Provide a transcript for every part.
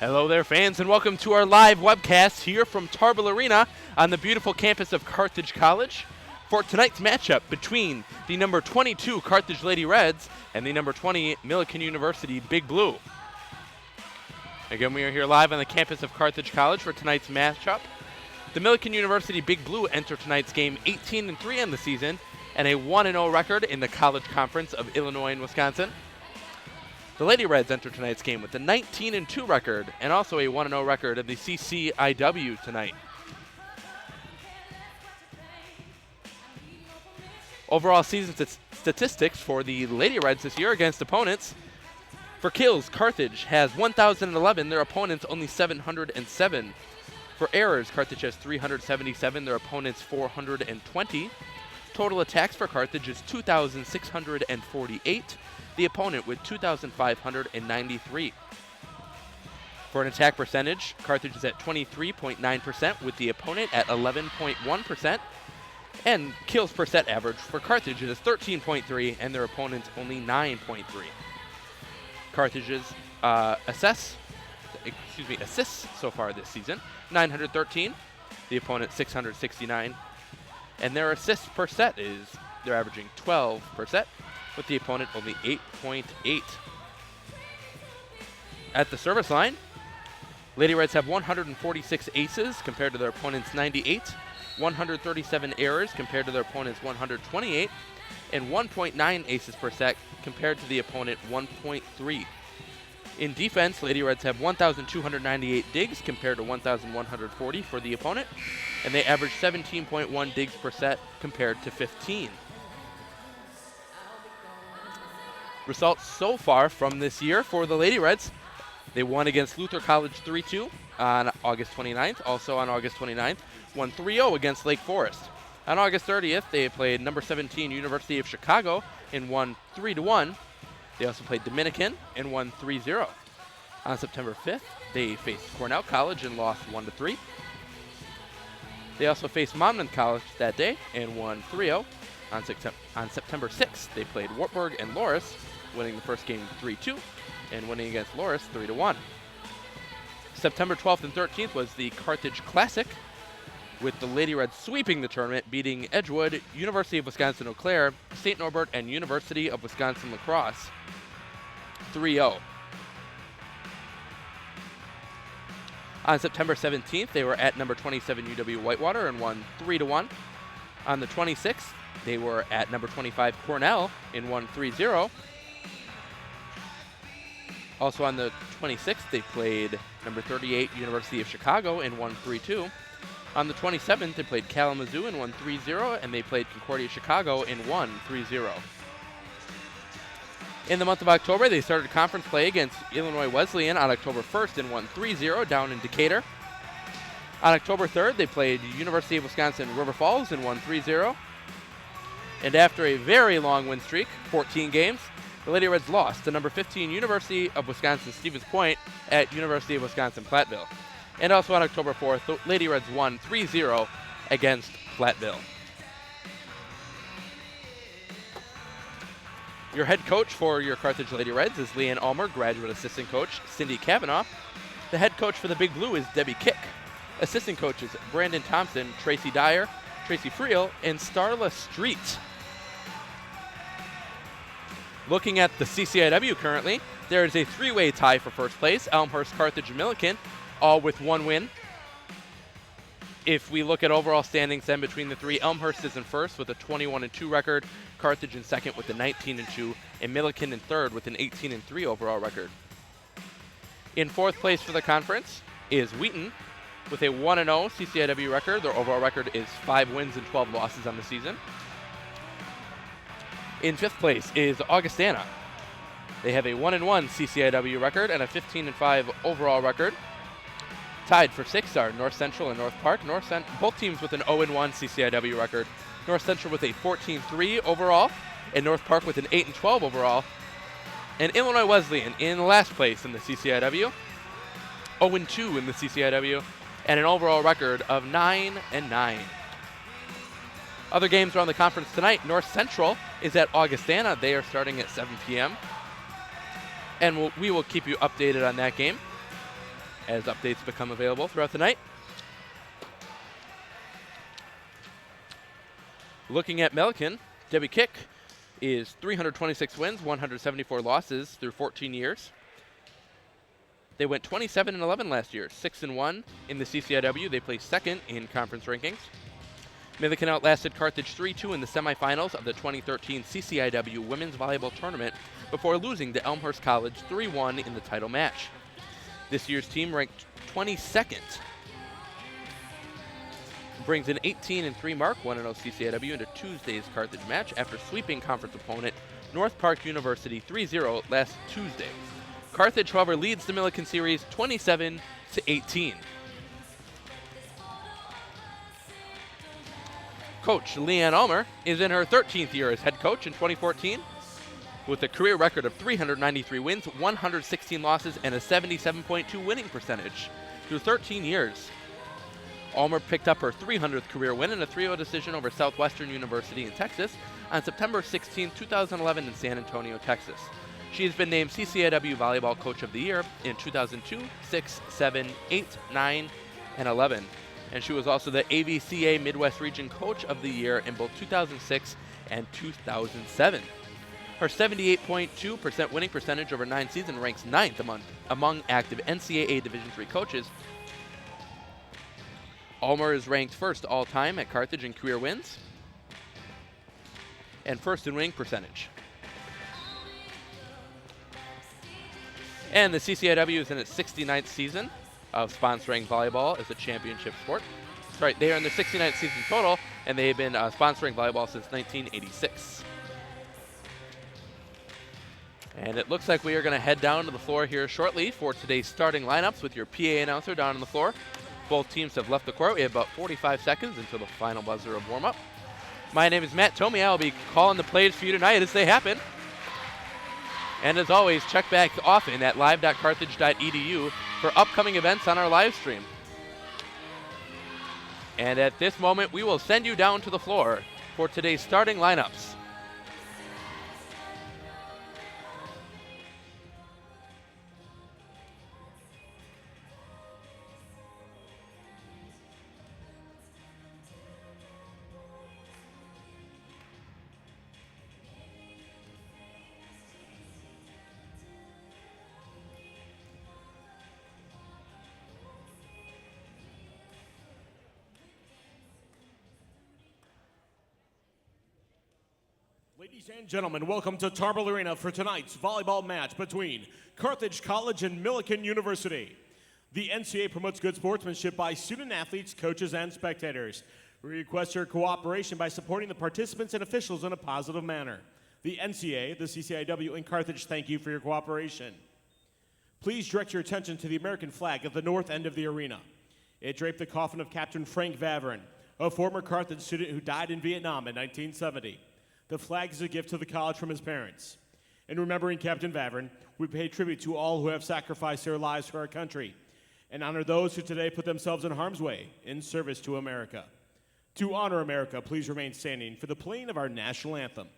Hello there, fans, and welcome to our live webcast here from Tarble Arena on the beautiful campus of Carthage College for tonight's matchup between the number 22 Carthage Lady Reds and the number 20 Millikin University Big Blue. Again, we are here live on the campus of Carthage College for tonight's matchup. The Millikin University Big Blue enter tonight's game 18-3 on the season and a 1-0 record in the College Conference of Illinois and Wisconsin. The Lady Reds enter tonight's game with a 19-2 record and also a 1-0 record in the CCIW tonight. Overall season statistics for the Lady Reds this year against opponents. For kills, Carthage has 1,011, their opponents only 707. For errors, Carthage has 377, their opponents 420. Total attacks for Carthage is 2,648. The opponent with 2,593. For an attack percentage, Carthage is at 23.9% with the opponent at 11.1%. And kills per set average for Carthage is 13.3 and their opponent's only 9.3. Carthage's assists so far this season, 913. The opponent 669. And their assists per set they're averaging 12 per set, with the opponent only 8.8. At the service line, Lady Reds have 146 aces compared to their opponent's 98, 137 errors compared to their opponent's 128, and 1.9 aces per set compared to the opponent 1.3. In defense, Lady Reds have 1,298 digs compared to 1,140 for the opponent, and they average 17.1 digs per set compared to 15. Results so far from this year for the Lady Reds: they won against Luther College 3-2 on August 29th. Also on August 29th, won 3-0 against Lake Forest. On August 30th, they played number 17 University of Chicago and won 3-1. They also played Dominican and won 3-0. On September 5th, they faced Cornell College and lost 1-3. They also faced Monmouth College that day and won 3-0. On September 6th, they played Wartburg and Loris, winning the first game 3-2 and winning against Loris 3-1. September 12th and 13th was the Carthage Classic, with the Lady Reds sweeping the tournament, beating Edgewood, University of Wisconsin-Eau Claire, St. Norbert, and University of Wisconsin-La Crosse 3-0. On September 17th, they were at number 27 UW-Whitewater and won 3-1. On the 26th, they were at number 25 Cornell and won 3-0. Also on the 26th, they played number 38 University of Chicago and won 3-2. On the 27th, they played Kalamazoo and won 3-0, and they played Concordia Chicago and won 3-0. In the month of October, they started conference play against Illinois Wesleyan on October 1st and won 3-0 down in Decatur. On October 3rd, they played University of Wisconsin River Falls and won 3-0. And after a very long win streak, 14 games, the Lady Reds lost to number 15 University of Wisconsin Stevens Point at University of Wisconsin Platteville. And also on October 4th, the Lady Reds won 3-0 against Platteville. Your head coach for your Carthage Lady Reds is Leanne Ulmer, graduate assistant coach Cindy Kavanaugh. The head coach for the Big Blue is Debbie Kick. Assistant coaches Brandon Thompson, Tracy Dyer, Tracy Friel, and Starla Street. Looking at the CCIW currently, there is a three-way tie for first place: Elmhurst, Carthage, and Millikin, all with one win. If we look at overall standings then between the three, Elmhurst is in first with a 21-2 record, Carthage in second with a 19-2, and Millikin in third with an 18-3 overall record. In fourth place for the conference is Wheaton with a 1-0 CCIW record. Their overall record is 5 wins and 12 losses on the season. In fifth place is Augustana. They have a 1-1 CCIW record and a 15-5 overall record. Tied for sixth are North Central and North Park. Both teams with an 0-1 CCIW record. North Central with a 14-3 overall, and North Park with an 8-12 overall. And Illinois Wesleyan in last place in the CCIW, 0-2 in the CCIW, and an overall record of 9-9. Other games around the conference tonight: North Central is at Augustana. They are starting at 7 p.m. And we will keep you updated on that game. as updates become available throughout the night. Looking at Millikin, Debbie Kick is 326 wins, 174 losses through 14 years. They went 27-11 last year, 6-1 in the CCIW. They placed second in conference rankings. Millikin outlasted Carthage 3-2 in the semifinals of the 2013 CCIW Women's Volleyball Tournament before losing to Elmhurst College 3-1 in the title match. This year's team ranked 22nd. Brings an 18-3 mark, 1-0 CCIW into Tuesday's Carthage match after sweeping conference opponent North Park University 3-0 last Tuesday. Carthage, however, leads the Millikin series 27-18. Coach Leanne Ulmer is in her 13th year as head coach in 2014 with a career record of 393 wins, 116 losses, and a 77.2 winning percentage through 13 years. Ulmer picked up her 300th career win in a 3-0 decision over Southwestern University in Texas on September 16, 2011 in San Antonio, Texas. She has been named CCIW Volleyball Coach of the Year in 2002, 6, 7, 8, 9, and 11. And she was also the AVCA Midwest Region Coach of the Year in both 2006 and 2007. Her 78.2% winning percentage over 9 seasons ranks 9th among active NCAA Division III coaches. Ulmer is ranked first all-time at Carthage in career wins and first in winning percentage. And the CCIW is in its 69th season of sponsoring volleyball as a championship sport. That's right, they are in their 69th season total, and they have been sponsoring volleyball since 1986. And it looks like we are going to head down to the floor here shortly for today's starting lineups with your PA announcer down on the floor. Both teams have left the court. We have about 45 seconds until the final buzzer of warm-up. My name is Matt Thome. I will be calling the plays for you tonight as they happen. And as always, check back often at live.carthage.edu for upcoming events on our live stream. And at this moment, we will send you down to the floor for today's starting lineups. Ladies and gentlemen, welcome to Tarble Arena for tonight's volleyball match between Carthage College and Millikin University. The NCAA promotes good sportsmanship by student athletes, coaches, and spectators. We request your cooperation by supporting the participants and officials in a positive manner. The NCAA, the CCIW, and Carthage thank you for your cooperation. Please direct your attention to the American flag at the north end of the arena. It draped the coffin of Captain Frank Vavren, a former Carthage student who died in Vietnam in 1970. The flag is a gift to the college from his parents. In remembering Captain Vavren, we pay tribute to all who have sacrificed their lives for our country and honor those who today put themselves in harm's way in service to America. To honor America, please remain standing for the playing of our national anthem.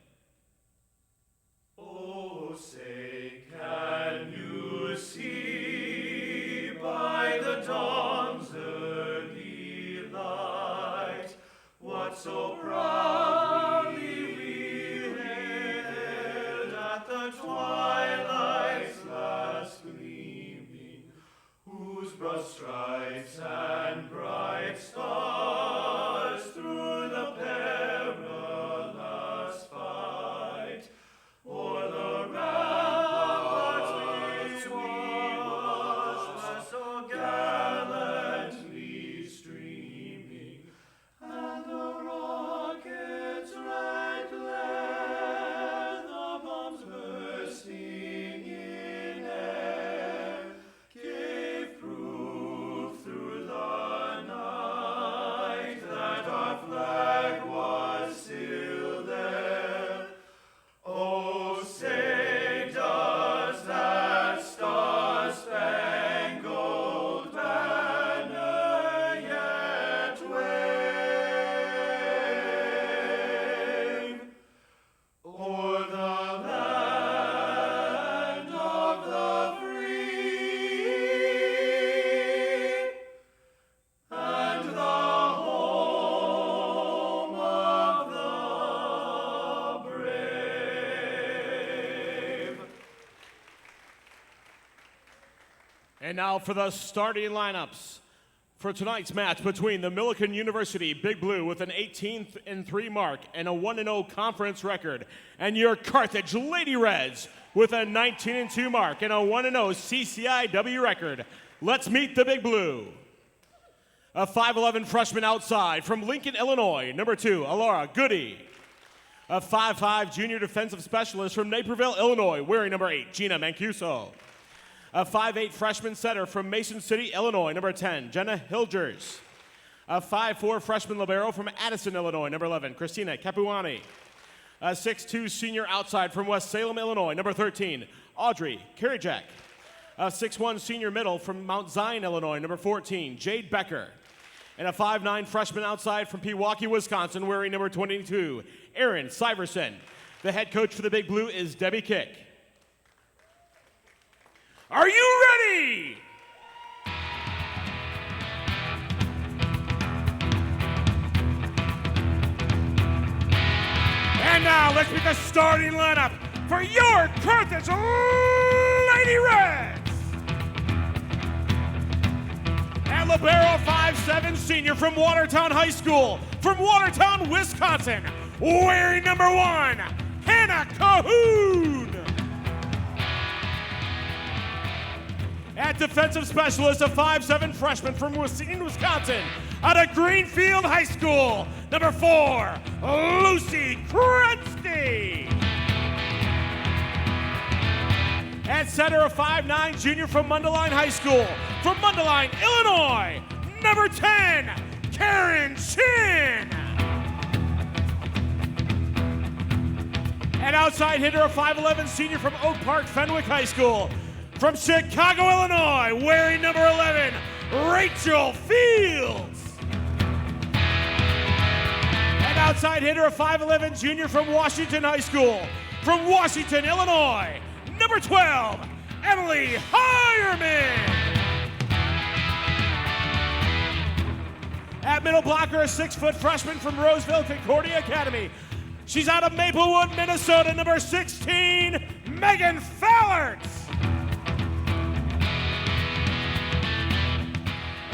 Oh, say, can you see by the dawn's early light what so proudly we hailed at the twilight's last gleaming, whose broad stripes and bright stars through the perilous fight o'er the ramparts we watched so gallantly streaming, and the rocket's red glare, the bombs bursting in air, gave proof through the night And now for the starting lineups for tonight's match between the Millikin University Big Blue with an 18-3 mark and a 1-0 conference record, and your Carthage Lady Reds with a 19-2 mark and a 1-0 CCIW record. Let's meet the Big Blue. A 5'11 freshman outside from Lincoln, Illinois, number 2, Alara Goody. A 5'5 junior defensive specialist from Naperville, Illinois, wearing number 8, Gina Mancuso. A 5'8 freshman setter from Mason City, Illinois, number 10, Jenna Hilgers. A 5'4 freshman libero from Addison, Illinois, number 11, Christina Capuani. A 6'2 senior outside from West Salem, Illinois, number 13, Audrey Karijak. A 6'1 senior middle from Mount Zion, Illinois, number 14, Jade Becker. And a 5'9 freshman outside from Pewaukee, Wisconsin, wearing number 22, Erin Syverson. The head coach for the Big Blue is Debbie Kick. Are you ready? And now let's meet the starting lineup for your Carthage Lady Reds. And libero 5'7 senior from Watertown High School, from Watertown, Wisconsin, wearing number 1, Hannah Cahoon. At defensive specialist, a 5'7 freshman from Racine, Wisconsin, out of Greenfield High School, number 4, Lucy Krenske. At center, a 5'9 junior from Mundelein High School, from Mundelein, Illinois, number 10, Karen Chin. At outside hitter, a 5'11 senior from Oak Park Fenwick High School, from Chicago, Illinois, wearing number 11, Rachel Fields. And outside hitter, a 5'11 junior from Washington High School, from Washington, Illinois, number 12, Emily Hireman. At middle blocker, a 6-foot freshman from Roseville Concordia Academy. She's out of Maplewood, Minnesota, number 16, Megan Fallerts.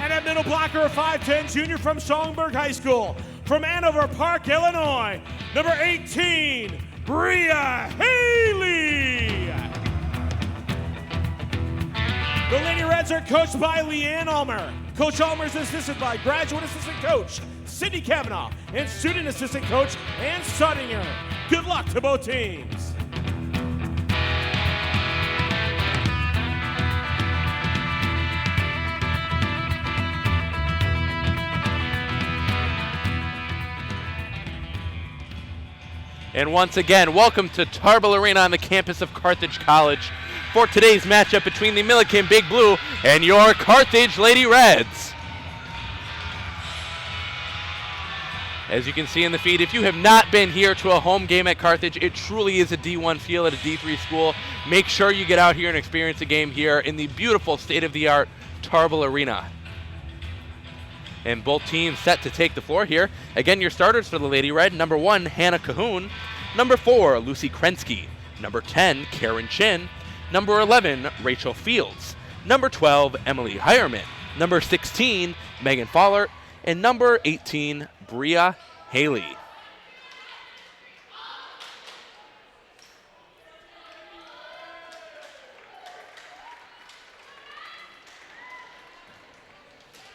And at middle blocker, a 5'10 junior from Schaumburg High School, from Andover Park, Illinois, number 18, Bria Haley. The Lady Reds are coached by Leanne Ulmer. Coach Ulmer is assisted by graduate assistant coach Sydney Kavanaugh and student assistant coach Ann Suttinger. Good luck to both teams. And once again, welcome to Tarble Arena on the campus of Carthage College for today's matchup between the Millikin Big Blue and your Carthage Lady Reds. As you can see in the feed, if you have not been here to a home game at Carthage, it truly is a D1 feel at a D3 school. Make sure you get out here and experience a game here in the beautiful state-of-the-art Tarble Arena. And both teams set to take the floor here. Again, your starters for the Lady Red, number 1, Hannah Cahoon, number 4, Lucy Krenske, number 10, Karen Chin, number 11, Rachel Fields, number 12, Emily Hireman, number 16, Megan Fallert, and number 18, Bria Haley.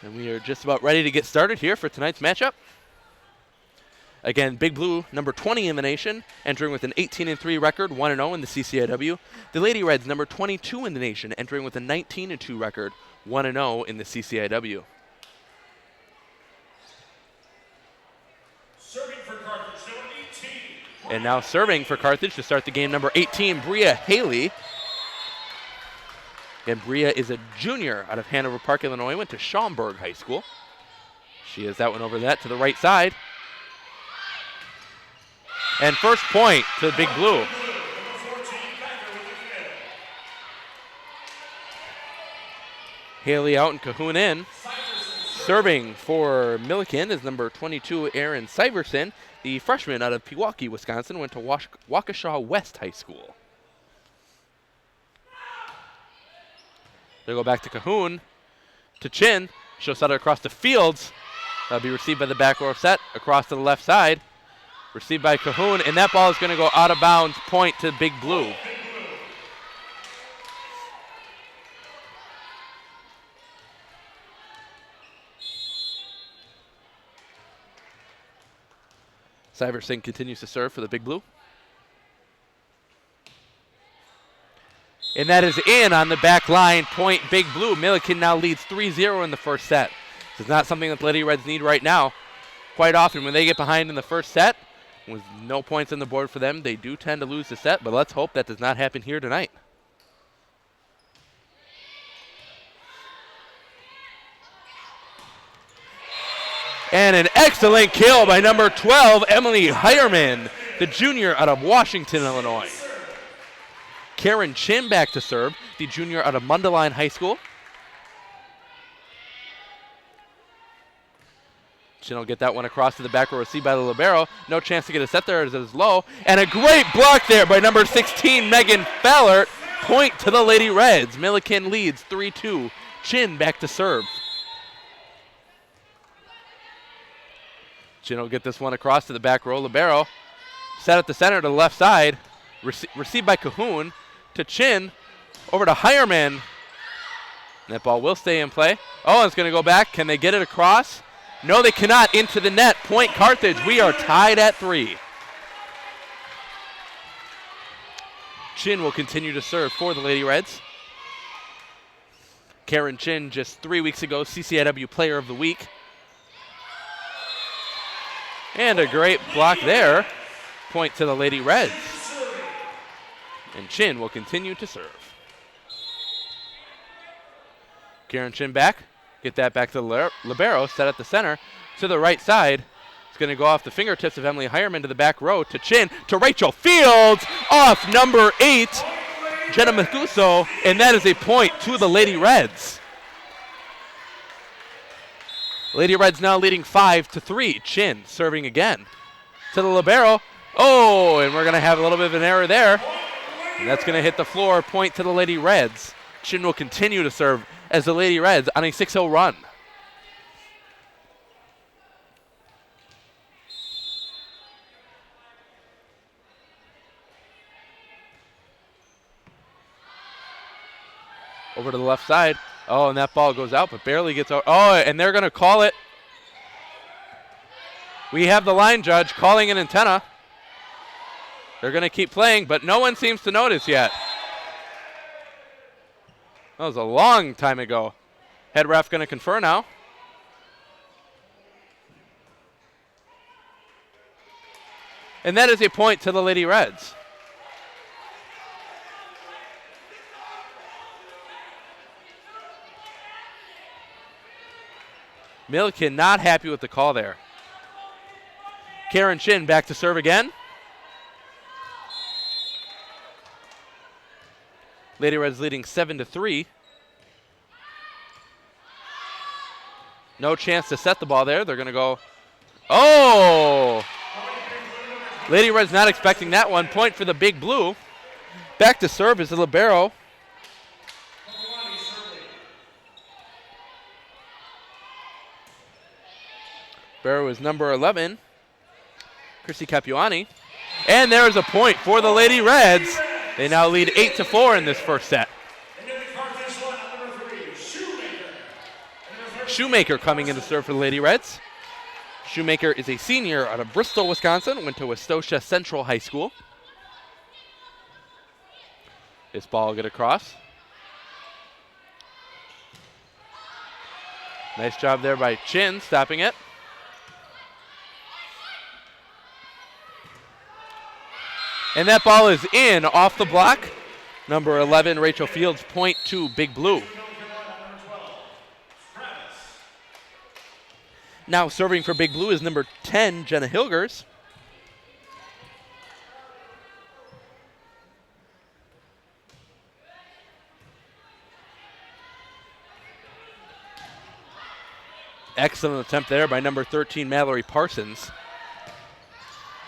And we are just about ready to get started here for tonight's matchup. Again, Big Blue, number 20 in the nation, entering with an 18-3 record, 1-0 in the CCIW. The Lady Reds, number 22 in the nation, entering with a 19-2 record, 1-0 in the CCIW. Serving for Carthage, number 18. And now serving for Carthage to start the game, number 18, Bria Haley. And Bria is a junior out of Hanover Park, Illinois, went to Schaumburg High School. She has that one over that to the right side. And first point to the Big Blue. Haley out and Cahoon in. Serving for Millikin is number 22, Erin Syverson. The freshman out of Pewaukee, Wisconsin, went to Waukesha West High School. They go back to Cahoon, to Chin. She'll set it across the fields. That'll be received by the back row set, across to the left side. Received by Cahoon, and that ball is going to go out of bounds, point to Big Blue. Syverson continues to serve for the Big Blue. And that is in on the back line, point Big Blue. Millikin now leads 3-0 in the first set. This is not something that the Lady Reds need right now. Quite often when they get behind in the first set, with no points on the board for them, they do tend to lose the set, but let's hope that does not happen here tonight. And an excellent kill by number 12, Emily Hireman, the junior out of Washington, Illinois. Karen Chin back to serve, the junior out of Mundelein High School. Chin will get that one across to the back row, received by the libero. No chance to get a set there as it is low. And a great block there by number 16, Megan Fallert. Point to the Lady Reds. Millikin leads 3-2. Chin back to serve. Chin will get this one across to the back row. Libero set at the center to the left side. Received by Cahoon to Chin. Over to Hireman. That ball will stay in play. Oh, it's going to go back. Can they get it across? No, they cannot. Into the net. Point Carthage. We are tied at 3. Chin will continue to serve for the Lady Reds. Karen Chin, just 3 weeks ago, CCIW Player of the Week. And a great block there. Point to the Lady Reds. And Chin will continue to serve. Karen Chin back. Get that back to the libero, set at the center. To the right side. It's going to go off the fingertips of Emily Hireman to the back row. To Chin. To Rachel Fields. Off number 8. Jenna Macuso. And that is a point to the Lady Reds. Lady Reds now leading 5-3. Chin serving again. To the libero. Oh, and we're going to have a little bit of an error there. And that's going to hit the floor. Point to the Lady Reds. Chin will continue to serve as the Lady Reds on a 6-0 run. Over to the left side. Oh, and that ball goes out, but barely gets out. Oh, and they're going to call it. We have the line judge calling an antenna. They're going to keep playing, but no one seems to notice yet. That was a long time ago. Head ref going to confer now. And that is a point to the Lady Reds. Millikin not happy with the call there. Karen Chin back to serve again. Lady Reds leading 7-3. No chance to set the ball there. They're going to go. Oh! Lady Reds not expecting that one. Point for the Big Blue. Back to serve is the libero. Libero is number 11, Chrissy Capuani. And there is a point for the Lady Reds. They now lead 8-4 in this first set. Shoemaker coming in to serve for the Lady Reds. Shoemaker is a senior out of Bristol, Wisconsin. Went to Westosha Central High School. This ball will get across. Nice job there by Chin, stopping it. And that ball is in off the block. Number 11, Rachel Fields, point to Big Blue. Now serving for Big Blue is number 10, Jenna Hilgers. Excellent attempt there by number 13, Mallory Parsons.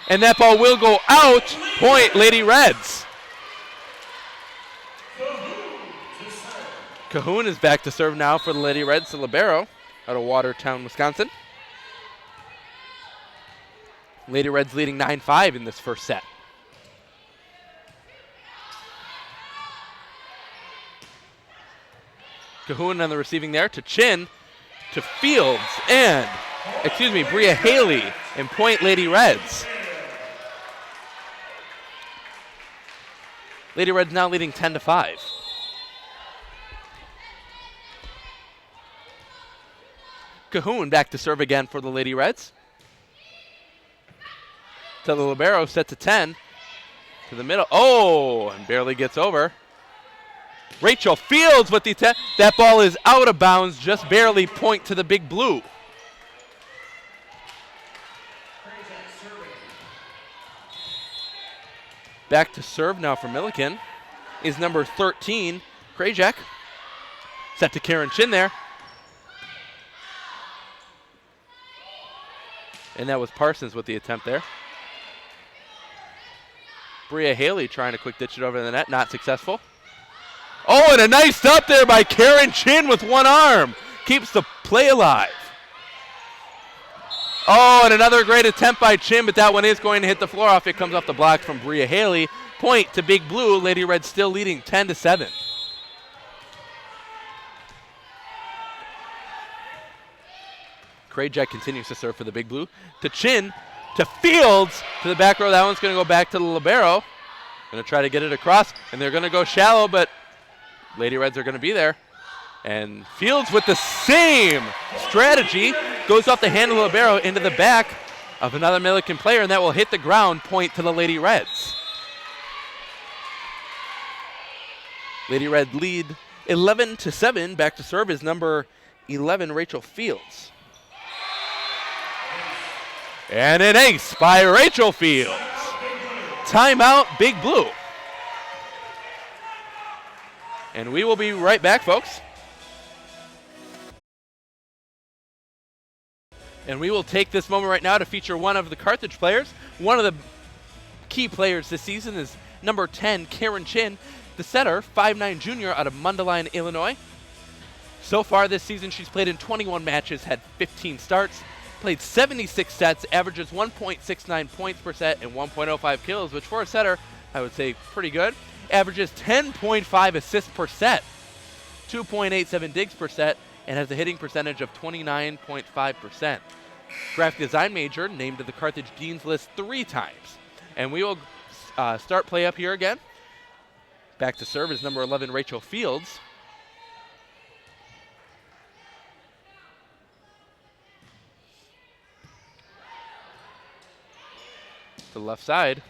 And that ball will go out. Point, Lady Reds. Cahoon is back to serve now for the Lady Reds, the libero out of Watertown, Wisconsin. Lady Reds leading 9-5 in this first set. Cahoon on the receiving there to Chin, to Fields, and, Bria Haley, and point Lady Reds. Lady Reds now leading 10-5. Cahoon back to serve again for the Lady Reds. To the libero, set to 10. To the middle. Oh, and barely gets over. Rachel Fields with the attempt. That ball is out of bounds, just barely point to the big blue. Back to serve now for Millikin is number 13, Krajak. Set to Karen Chin there. And that was Parsons with the attempt there. Bria Haley trying to quick ditch it over the net, not successful. Oh, and a nice stop there by Karen Chin with one arm. Keeps the play alive. Oh, and another great attempt by Chin, but that one is going to hit the floor off. It comes off the block from Bria Haley. Point to Big Blue. Lady Red still leading 10-7. Krajak continues to serve for the Big Blue. To Chin, to Fields, to the back row. That one's going to go back to the libero. Going to try to get it across, and they're going to go shallow, but Lady Reds are going to be there. And Fields with the same strategy goes off the hand of the libero into the back of another Millikin player, and that will hit the ground, point to the Lady Reds. Lady Red lead 11-7. Back to serve is number 11, Rachel Fields. And an ace by Rachel Fields. Timeout, Big Blue. And we will be right back, folks. And we will take this moment right now to feature one of the Carthage players. One of the key players this season is number 10, Karen Chin, the setter, 5'9" junior out of Mundelein, Illinois. So far this season, she's played in 21 matches, had 15 starts, played 76 sets, averages 1.69 points per set and 1.05 kills, which for a setter, I would say pretty good. Averages 10.5 assists per set, 2.87 digs per set, and has a hitting percentage of 29.5%. Graphic design major, named to the Carthage Dean's List 3 times. And we will start play up here again. Back to serve is number 11, Rachel Fields. To the left side,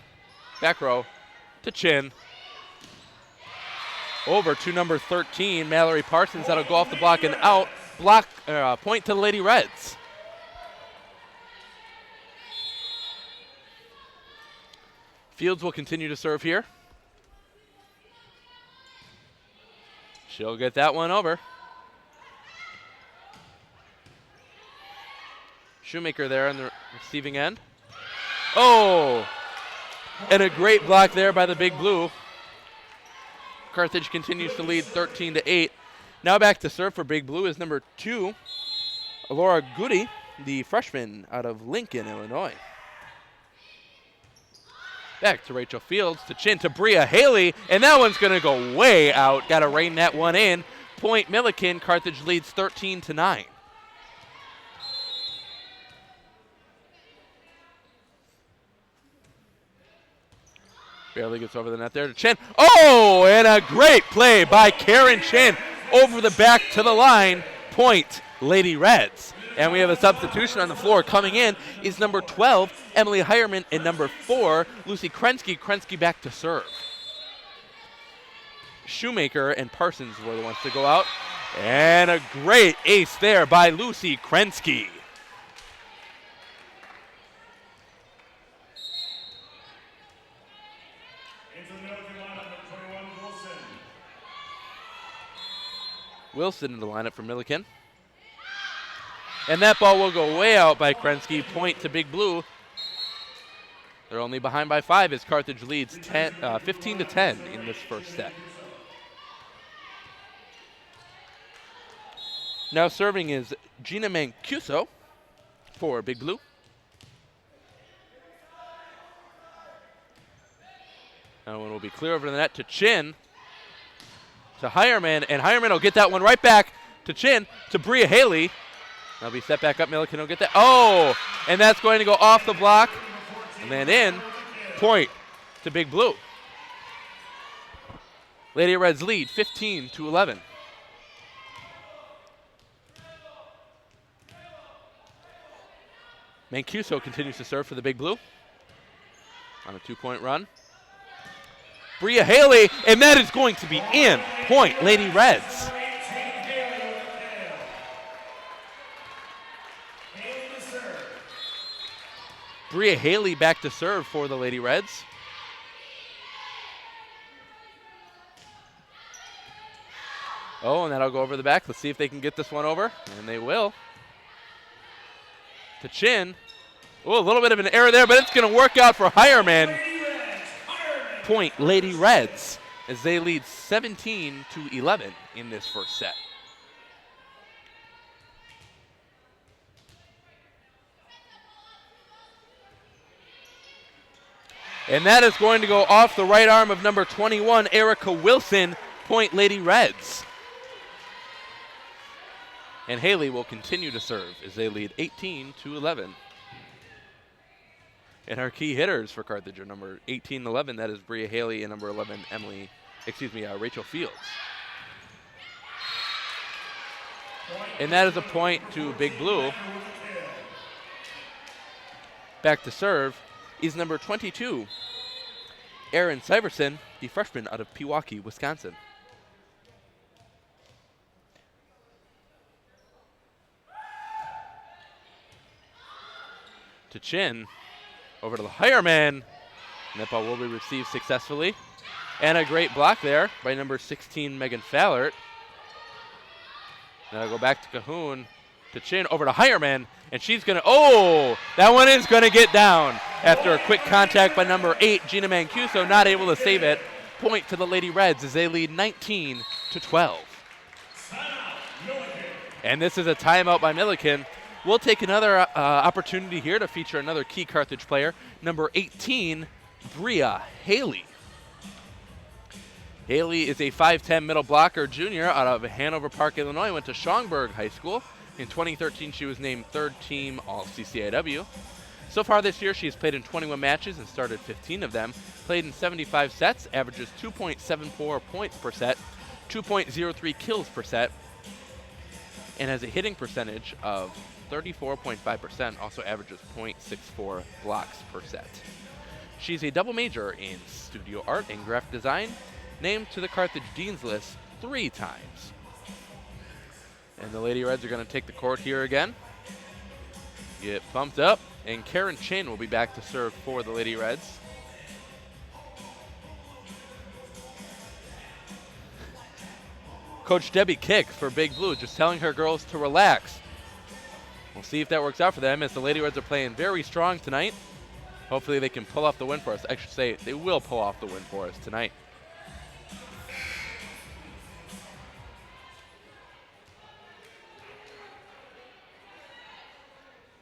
back row to Chin. Over to number 13, Mallory Parsons. That'll go off the block and out. Block, point to the Lady Reds. Fields will continue to serve here. She'll get that one over. Shoemaker there on the receiving end. Oh! And a great block there by the Big Blue. Carthage continues to lead 13-8. Now back to serve for Big Blue is number 2, Laura Goody, the freshman out of Lincoln, Illinois. Back to Rachel Fields, to Chin, to Bria Haley, and that one's going to go way out. Got to rein that one in. Point Millikin. Carthage leads 13-9. Barely gets over the net there to Chin. Oh, and a great play by Karen Chin over the back to the line. Point Lady Reds. And we have a substitution on the floor. Coming in is number 12, Emily Hireman, and number 4, Lucy Krensky. Krensky back to serve. Shoemaker and Parsons were the ones to go out. And a great ace there by Lucy Krensky. Wilson in the lineup for Millikin. And that ball will go way out by Krensky. Point to Big Blue. They're only behind by 5 as Carthage leads 15-10 in this first set. Now serving is Gina Mancuso for Big Blue. That one will be clear over the net to Chin. To Hireman, and Hireman will get that one right back to Chin, to Bria Haley. That'll be set back up. Millikin will get that. Oh, and that's going to go off the block and then in. Point to Big Blue. Lady Reds lead 15-11. Mancuso continues to serve for the Big Blue on a 2-point run. Bria Haley, and that is going to be in. Point, Lady Reds. Bria Haley back to serve for the Lady Reds. Oh, and that'll go over the back. Let's see if they can get this one over, and they will. To Chin. Oh, a little bit of an error there, but it's going to work out for Hireman. Point, Lady Reds, as they lead 17-11 in this first set. And that is going to go off the right arm of number 21, Erica Wilson. Point, Lady Reds. And Haley will continue to serve as they lead 18-11. And our key hitters for Carthage are number 18 and 11. That is Bria Haley, and number 11, Rachel Fields. And that is a point to Big Blue. Back to serve is number 22, Erin Syverson, the freshman out of Pewaukee, Wisconsin. To Chin. Over to the Hireman. That ball will be received successfully. And a great block there by number 16, Megan Fallert. Now go back to Cahoon. To Chin, over to Hireman. And she's going to, oh, that one is going to get down after a quick contact by number 8, Gina Mancuso, not able to save it. Point to the Lady Reds as they lead 19-12. And this is a timeout by Millikin. We'll take another opportunity here to feature another key Carthage player, number 18, Bria Haley. Haley is a 5'10 middle blocker junior out of Hanover Park, Illinois. Went to Schaumburg High School. In 2013, she was named third team All-CCIW. So far this year, she has played in 21 matches and started 15 of them. Played in 75 sets, averages 2.74 points per set, 2.03 kills per set, and has a hitting percentage of 34.5%, also averages 0.64 blocks per set. She's a double major in studio art and graphic design, named to the Carthage Dean's List 3 times. And the Lady Reds are going to take the court here again. Get pumped up, and Karen Chin will be back to serve for the Lady Reds. Coach Debbie Kick for Big Blue, just telling her girls to relax. We'll see if that works out for them, as the Lady Reds are playing very strong tonight. Hopefully they can pull off the win for us. I should say they will pull off the win for us tonight.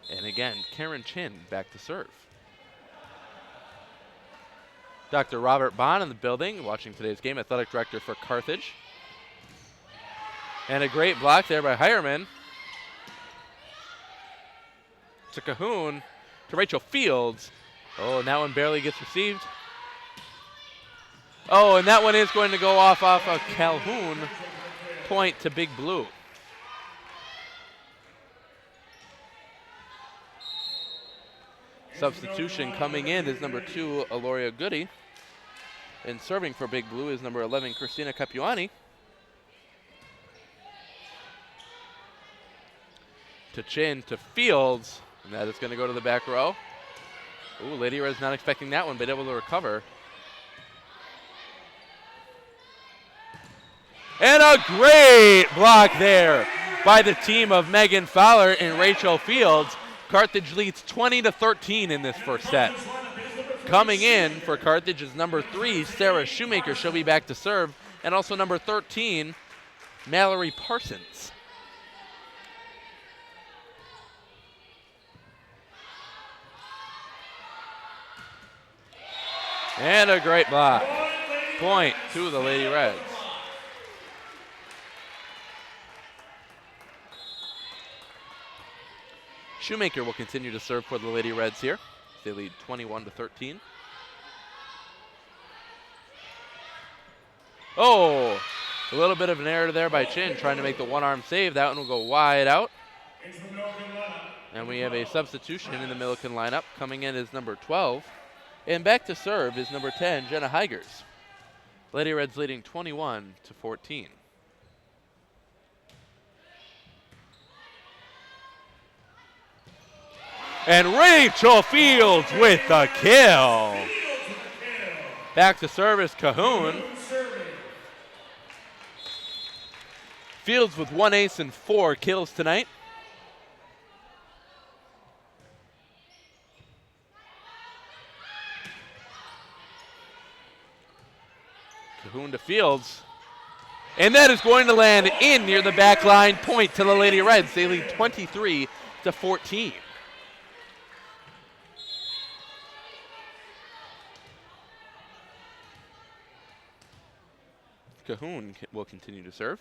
And again, Karen Chin back to serve. Dr. Robert Bond in the building, watching today's game, athletic director for Carthage. And a great block there by Hireman. To Cahoon, to Rachel Fields. Oh, and that one barely gets received. Oh, and that one is going to go off of Calhoun. Point to Big Blue. Substitution coming in is number 2, Aloria Goody. And serving for Big Blue is number 11, Christina Capuani. To Chin, to Fields. And that is going to go to the back row. Ooh, Lady Red's not expecting that one, but able to recover. And a great block there by the team of Megan Fowler and Rachel Fields. Carthage leads 20-13 in this first set. Coming in for Carthage is number 3, Sarah Shoemaker. She'll be back to serve. And also number 13, Mallory Parsons. And a great block. Point to the Lady Reds. Shoemaker will continue to serve for the Lady Reds here. They lead 21-13. Oh, a little bit of an error there by Chin, trying to make the one-arm save. That one will go wide out. And we have a substitution in the Millikin lineup. Coming in is number 12. And back to serve is number 10, Jenna Heigers. Lady Reds leading 21-14. And Rachel Fields with the kill. Back to service, Cahoon. Fields with 1 ace and 4 kills tonight. Cahoon to Fields. And that is going to land in near the back line. Point to the Lady Reds. They lead 23-14. Cahoon will continue to serve.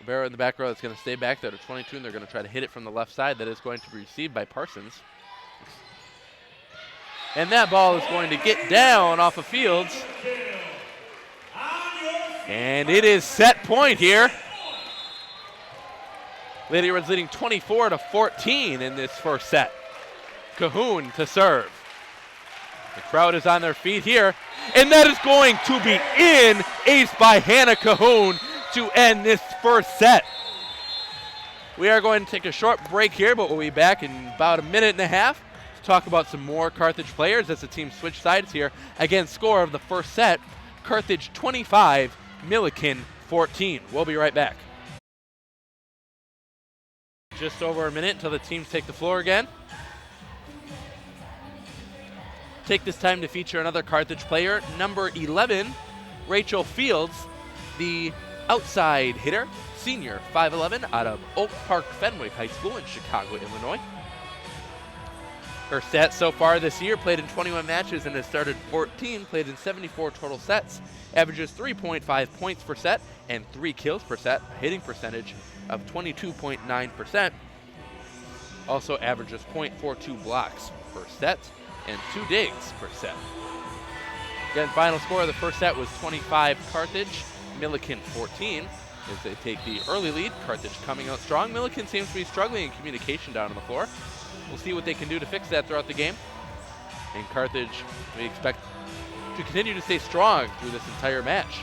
Rivera in the back row is going to stay back there to 22, and they're going to try to hit it from the left side. That is going to be received by Parsons. And that ball is going to get down off of Fields. And it is set point here. Lady Reds leading 24-14 in this first set. Cahoon to serve. The crowd is on their feet here. And that is going to be in. Ace by Hannah Cahoon to end this first set. We are going to take a short break here, but we'll be back in about a minute and a half to talk about some more Carthage players as the team switch sides here. Again, score of the first set, Carthage 25, Millikin 14. We'll be right back. Just over a minute until the teams take the floor again. Take this time to feature another Carthage player, number 11, Rachel Fields, the outside hitter, senior, 5'11", out of Oak Park Fenwick High School in Chicago, Illinois. Her stats so far this year, played in 21 matches and has started 14, played in 74 total sets, averages 3.5 points per set and 3 kills per set, a hitting percentage of 22.9%. Also averages .42 blocks per set and 2 digs per set. Again, final score of the first set was 25 Carthage, Millikin 14. As they take the early lead, Carthage coming out strong. Millikin seems to be struggling in communication down on the floor. We'll see what they can do to fix that throughout the game. And Carthage, we expect to continue to stay strong through this entire match.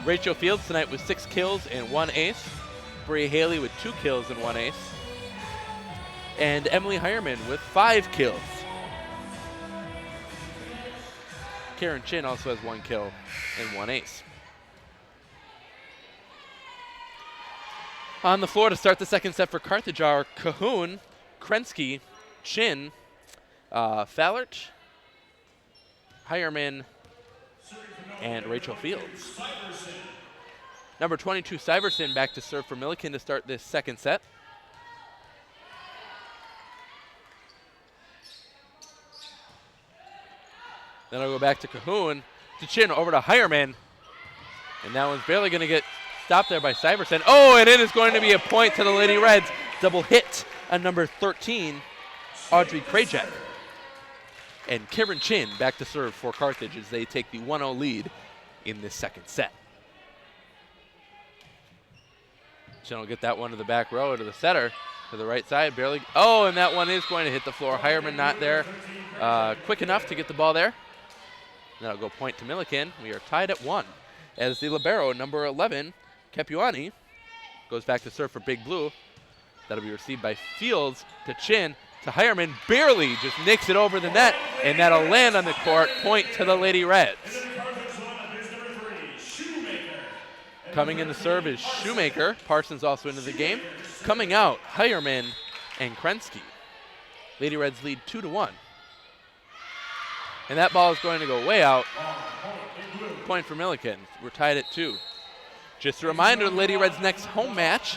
Rachel Fields tonight with 6 kills and 1 ace. Bria Haley with 2 kills and 1 ace. And Emily Hireman with 5 kills. Karen Chin also has 1 kill and 1 ace. On the floor to start the second set for Carthage are Cahoon, Krensky, Chin, Fallert, Hireman, and Rachel Fields. Number 22, Syverson, back to serve for Millikin to start this second set. Then I'll go back to Cahoon, to Chin, over to Hireman. And that one's barely going to get stopped there by Syverson. Oh, and it is going to be a point to the Lady Reds. Double hit on number 13, Audrey Krajek. And Karen Chin back to serve for Carthage as they take the 1-0 lead in this second set. Chin will get that one to the back row, to the setter, to the right side, barely. Oh, and that one is going to hit the floor. Hireman not there quick enough to get the ball there. That'll go point to Millikin. We are tied at 1 as the libero, number 11, Kepuani, goes back to serve for Big Blue. That'll be received by Fields to Chin to Hireman. Barely just nicks it over the net, and that'll land on the court. Point to the Lady Reds. Coming in to serve is Shoemaker. Parsons also into the game. Coming out, Hireman and Krensky. Lady Reds lead 2-1. And that ball is going to go way out. Point for Millikin. We're tied at 2. Just a reminder, the Lady Reds' next home match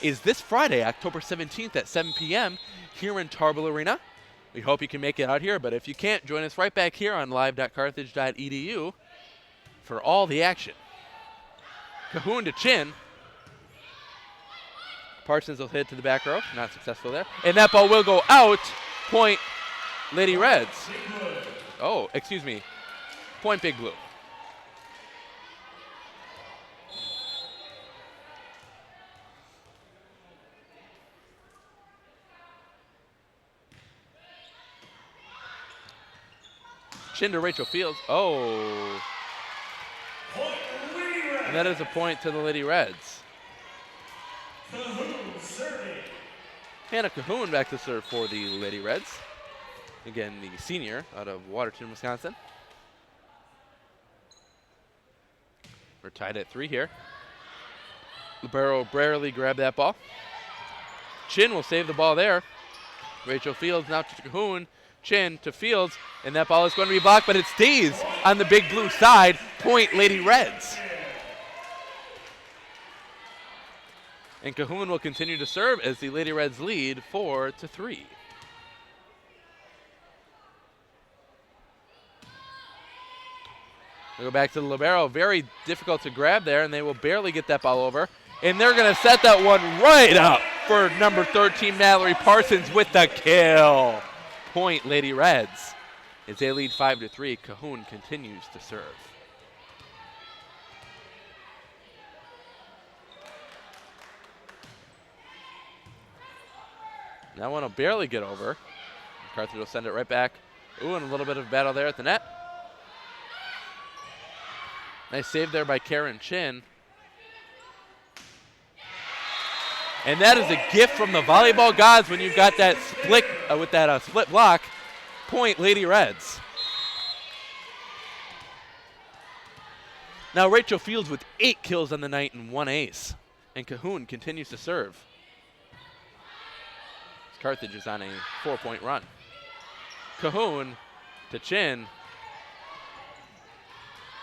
is this Friday, October 17th at 7 p.m. here in Tarble Arena. We hope you can make it out here, but if you can't, join us right back here on live.carthage.edu for all the action. Cahoon to Chin. Parsons will hit to the back row. Not successful there. And that ball will go out. Point Lady Reds. Oh, excuse me. Point Big Blue. Chin to Rachel Fields. Oh. And that is a point to the Lady Reds. Hannah Cahoon back to serve for the Lady Reds. Again, the senior out of Waterton, Wisconsin. We're tied at 3 here. Libero barely grabbed that ball. Chin will save the ball there. Rachel Fields now to Cahoon. Chin to Fields, and that ball is going to be blocked, but it stays on the Big Blue side. Point Lady Reds. And Cahoon will continue to serve as the Lady Reds lead 4-3. We go back to the libero. Very difficult to grab there, and they will barely get that ball over. And they're going to set that one right up for number 13, Mallory Parsons with the kill. Point Lady Reds. As they lead 5-3, Cahoon continues to serve. That one will barely get over. Carthage will send it right back. Ooh, and a little bit of battle there at the net. Nice save there by Karen Chin. And that is a gift from the volleyball gods when you've got that split with that split block. Point Lady Reds. Now Rachel Fields with 8 kills on the night and 1 ace. And Cahoon continues to serve. Carthage is on a 4-point run. Cahoon to Chin.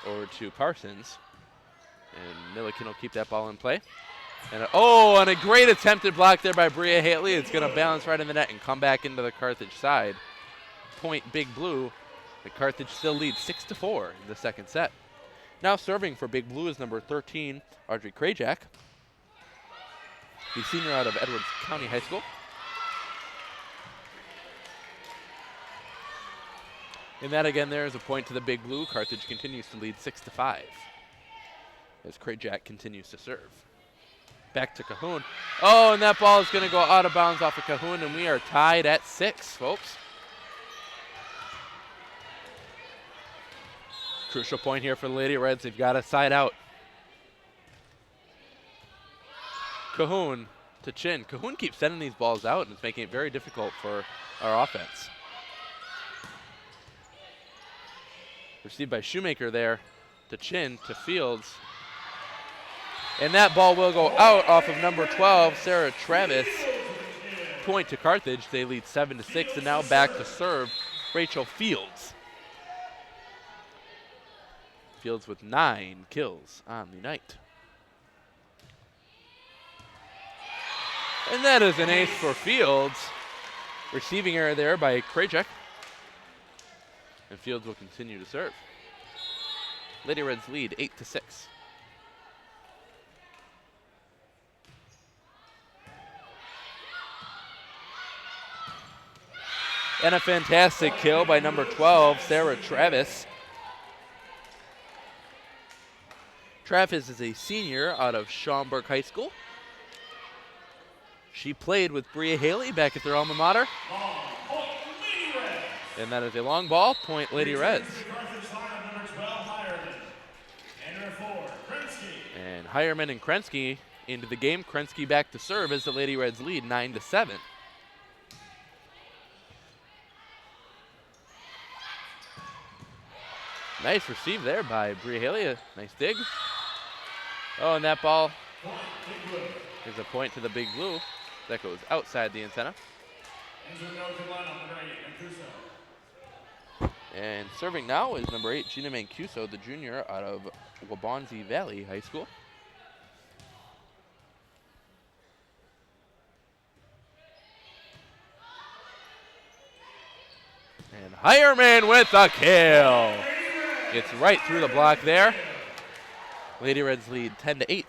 Over to Parsons. And Millikin will keep that ball in play. And a great attempted block there by Bria Haley. It's going to balance right in the net and come back into the Carthage side. Point Big Blue. The Carthage still leads 6-4 in the second set. Now serving for Big Blue is number 13, Audrey Krajak. The senior out of Edwards County High School. And that again there is a point to the Big Blue. Carthage continues to lead 6-5 as Krajak continues to serve. Back to Cahoon. Oh, and that ball is going to go out of bounds off of Cahoon, and we are tied at 6, folks. Crucial point here for the Lady Reds. They've got to side out. Cahoon to Chin. Cahoon keeps sending these balls out, and it's making it very difficult for our offense. Received by Shoemaker there to Chin to Fields. And that ball will go out off of number 12, Sarah Travis. Point to Carthage. They lead 7-6, and now back to serve Rachel Fields. Fields with 9 kills on the night. And that is an ace for Fields. Receiving error there by Krajak. And Fields will continue to serve. Lady Reds lead 8-6. And a fantastic kill by number 12, Sarah Travis. Travis is a senior out of Schaumburg High School. She played with Bria Haley back at their alma mater. And that is a long ball, point Lady Reds. And Hireman and Krensky into the game. Krensky back to serve as the Lady Reds lead 9-7. Nice receive there by Bria Haley. A nice dig. Oh, and that ball is a point to the Big Blue. That goes outside the antenna. And serving now is number 8, Gina Mancuso, the junior out of Waubonsie Valley High School. Hireman with the kill. It's right through the block there. Lady Reds lead 10-8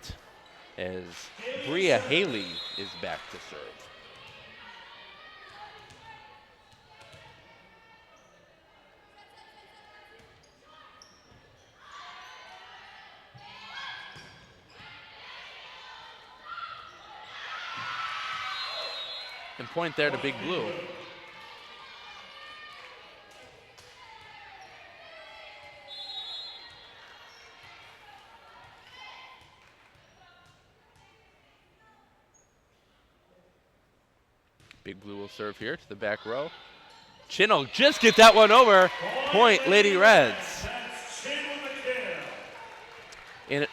as Bria Haley is back to serve. And point there to Big Blue. Big Blue will serve here to the back row. Chin will just get that one over. Point Lady Reds.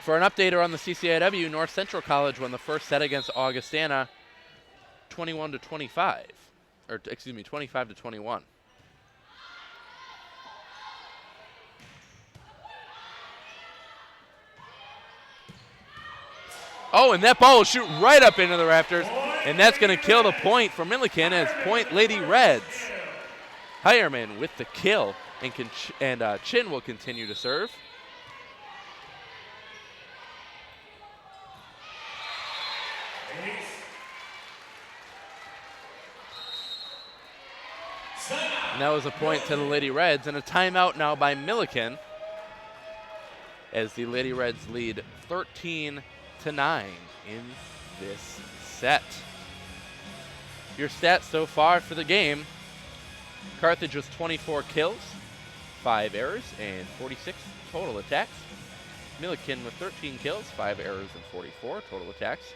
For an update on the CCIW, North Central College won the first set against Augustana 21-25, or excuse me, 25-21. Oh, and that ball will shoot right up into the rafters, and that's going to kill the point for Millikin as point Lady Reds. Hireman with the kill, and Chin will continue to serve. And that was a point to the Lady Reds, and a timeout now by Millikin as the Lady Reds lead 13-9 in this set. Your stats so far for the game: Carthage with 24 kills, 5 errors, and 46 total attacks. Millikin with 13 kills, 5 errors, and 44 total attacks.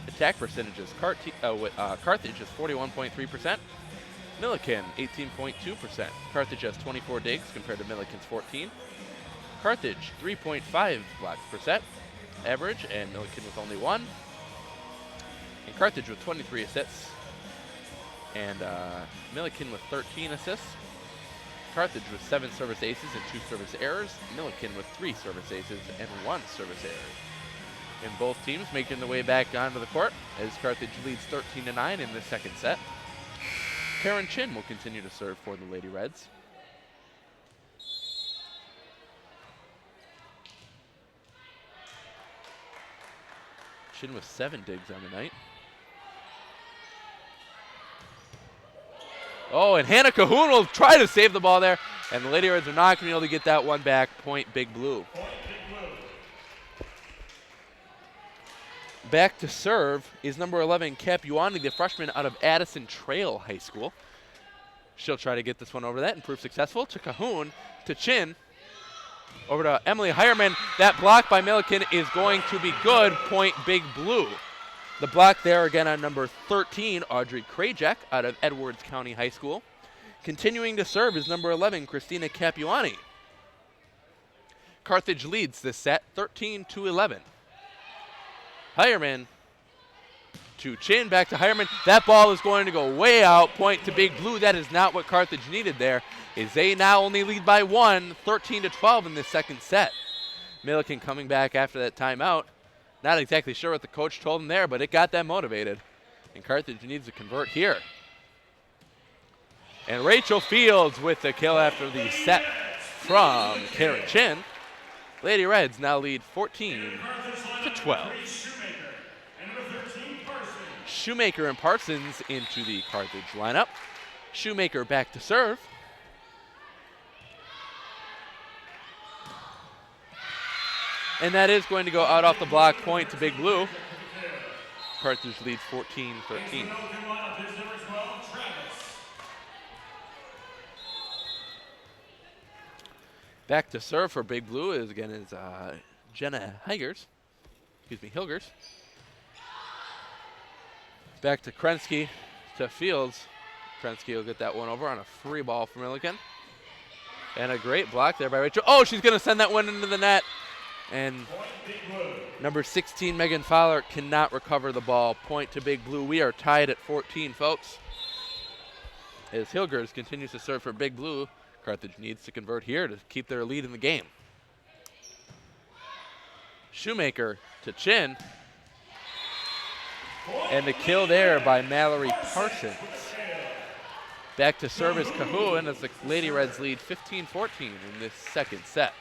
Attack percentages: Carthage is 41.3%. Millikin, 18.2%. Carthage has 24 digs compared to Millikin's 14. Carthage, 3.5 blocks per set average, and Millikin with only 1. And Carthage with 23 assists, and Millikin with 13 assists. Carthage with 7 service aces and 2 service errors. Millikin with 3 service aces and 1 service error. And both teams making their way back onto the court as Carthage leads 13-9 in the second set. Karen Chin will continue to serve for the Lady Reds. Chin with 7 digs on the night. Oh, and Hannah Cahoon will try to save the ball there, and the Lady Reds are not going to be able to get that one back. Point Big Blue. Back to serve is number 11, Capuani, the freshman out of Addison Trail High School. She'll try to get this one over that and prove successful. To Cahoon, to Chin, over to Emily Hireman. That block by Millikin is going to be good. Point Big Blue. The block there again on number 13, Audrey Krajak out of Edwards County High School. Continuing to serve is number 11, Christina Capuani. Carthage leads this set 13-11. Hireman to Chin, back to Hireman. That ball is going to go way out. Point to Big Blue. That is not what Carthage needed there, as they now only lead by 1, 13-12 in this second set. Millikin coming back after that timeout. Not exactly sure what the coach told them there, but it got them motivated. And Carthage needs to convert here. And Rachel Fields with the kill after the set from Karen Chin. Lady Reds now lead 14-12. Shoemaker and Parsons into the Carthage lineup. Shoemaker back to serve. And that is going to go out off the block. Point to Big Blue. Carthage leads 14-13. Back to serve for Big Blue is Jenna Hilgers. Back to Krensky, to Fields. Krensky will get that one over on a free ball from Millikin. And a great block there by Rachel. Oh, she's going to send that one into the net. And number 16, Megan Fowler, cannot recover the ball. Point to Big Blue. We are tied at 14, folks. As Hilgers continues to serve for Big Blue, Carthage needs to convert here to keep their lead in the game. Shoemaker to Chin. And the kill there by Mallory Parsons. Back to service Cahoon as the Lady Reds lead 15-14 in this second set.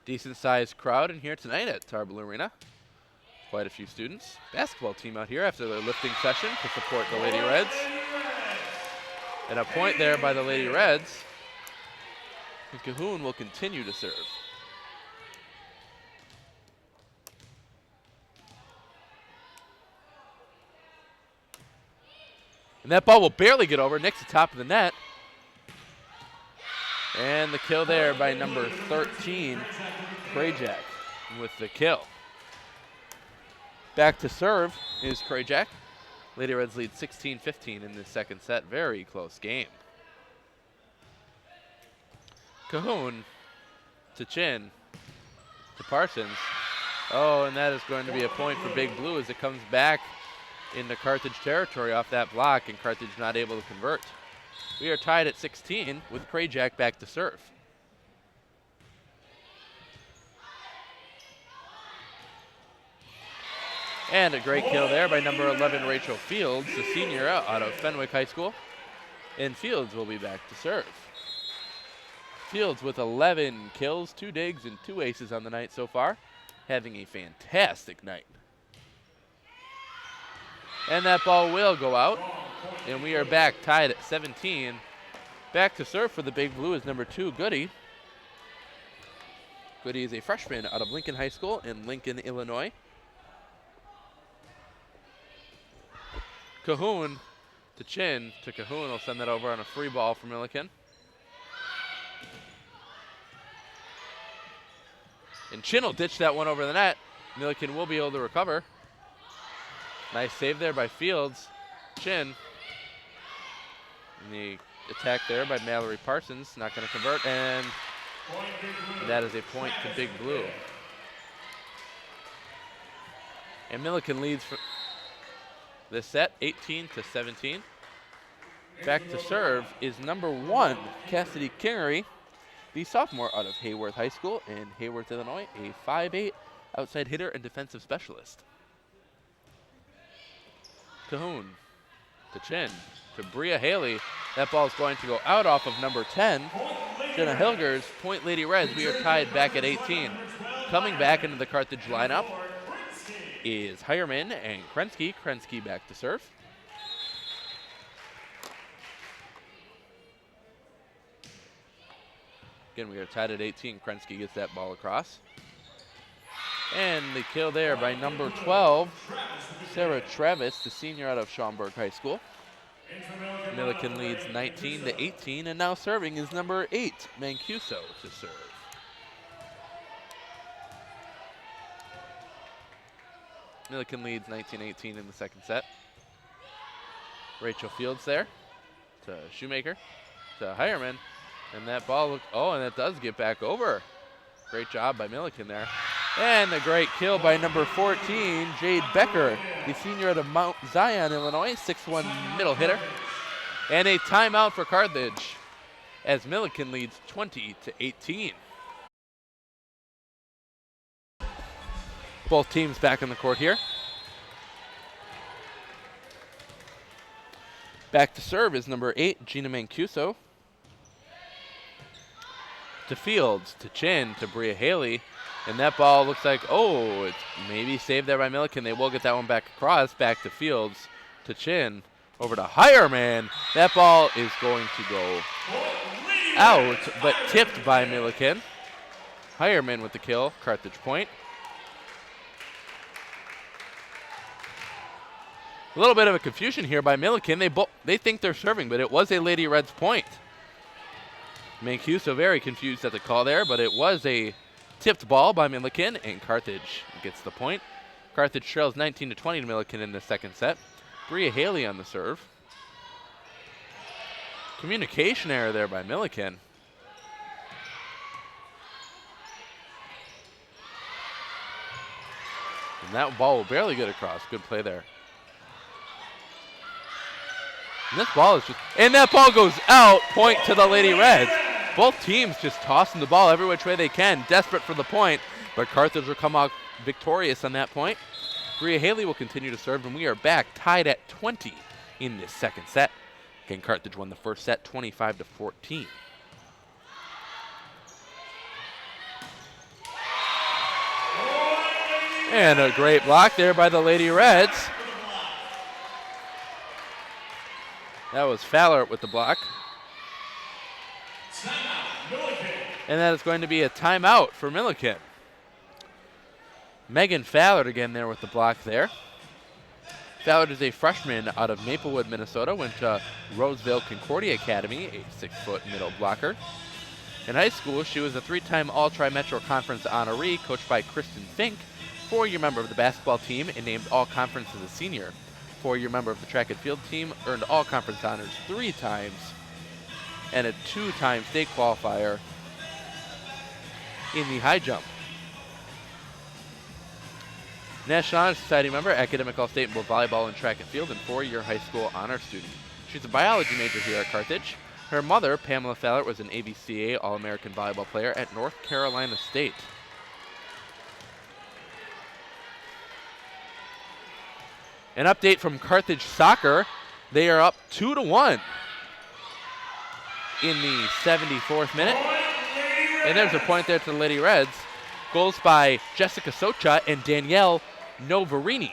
Decent sized crowd in here tonight at Tarble Arena. Quite a few students. Basketball team out here after their lifting session to support the Lady Reds. And a point there by the Lady Reds. And Cahoon will continue to serve. And that ball will barely get over, nicks the top of the net. And the kill there by number 13, Krajak, with the kill. Back to serve is Krajak. Lady Reds lead 16-15 in this second set. Very close game. Cahoon to Chin to Parsons. Oh, and that is going to be a point for Big Blue as it comes back into Carthage territory off that block, and Carthage not able to convert. We are tied at 16 with Krajak back to serve. And a great kill there by number 11, Rachel Fields, the senior out of Fenwick High School. And Fields will be back to serve. Fields with 11 kills, 2 digs, and 2 aces on the night so far. Having a fantastic night. And that ball will go out. And we are back tied at 17. Back to serve for the Big Blue is number 2, Goody. Goody is a freshman out of Lincoln High School in Lincoln, Illinois. Cahoon to Chin. To Cahoon will send that over on a free ball for Millikin. And Chin will ditch that one over the net. Millikin will be able to recover. Nice save there by Fields. Chin. And the attack there by Mallory Parsons. Not going to convert. And that is a point to Big Blue. And Millikin leads for this set 18-17. Back to serve is number 1, Cassidy Kingery, the sophomore out of Hayworth High School in Hayworth, Illinois, a 5'8" outside hitter and defensive specialist. Cahoon to Chin to Bria Haley. That ball is going to go out off of number 10, Jenna Hilgers. Point Lady Reds. We are tied back at 18. Coming back into the Carthage lineup is Hireman and Krensky. Krensky back to serve. Again, we are tied at 18. Krensky gets that ball across. And the kill there by number 12, Sarah Travis, the senior out of Schaumburg High School. Millikin leads 19-18, and now serving is number 8, Mancuso, to serve. Millikin leads 19-18 in the second set. Rachel Fields there to Shoemaker to Hireman. And that ball, and that does get back over. Great job by Millikin there. And a great kill by number 14, Jade Becker, the senior out of Mount Zion, Illinois, 6'1" middle hitter. And a timeout for Carthage as Millikin leads 20-18. Both teams back on the court here. Back to serve is number 8, Gina Mancuso. To Fields, to Chin, to Bria Haley. And that ball looks like, it's maybe saved there by Millikin. They will get that one back across. Back to Fields, to Chin, over to Hireman. That ball is going to go out, but tipped by Millikin. Hireman with the kill, Carthage point. A little bit of a confusion here by Millikin. They think they're serving, but it was a Lady Reds point. Mancuso very confused at the call there, but it was a tipped ball by Millikin, and Carthage gets the point. Carthage trails 19-20 to Millikin in the second set. Bria Haley on the serve. Communication error there by Millikin. And that ball will barely get across. Good play there. And this ball is and that ball goes out, point to the Lady Reds. Both teams just tossing the ball every which way they can, desperate for the point, but Carthage will come out victorious on that point. Bria Haley will continue to serve, and we are back tied at 20 in this second set. Again, Carthage won the first set 25-14. And a great block there by the Lady Reds. That was Fowler with the block. And that is going to be a timeout for Millikin. Megan Fallard again there with the block there. Fallard is a freshman out of Maplewood, Minnesota, went to Roseville Concordia Academy, a 6-foot middle blocker. In high school, she was a 3-time All-Tri-Metro Conference honoree, coached by Kristen Fink, 4-year member of the basketball team, and named All-Conference as a senior. 4-year member of the track and field team, earned All-Conference honors 3 times, and a 2-time state qualifier in the high jump. National Honor Society member, academic All-State in both volleyball and track and field, and 4-year high school honor student. She's a biology major here at Carthage. Her mother, Pamela Fallert, was an ABCA All-American volleyball player at North Carolina State. An update from Carthage Soccer. They are up 2-1 in the 74th minute. And there's a point there to the Lady Reds. Goals by Jessica Socha and Danielle Novarini.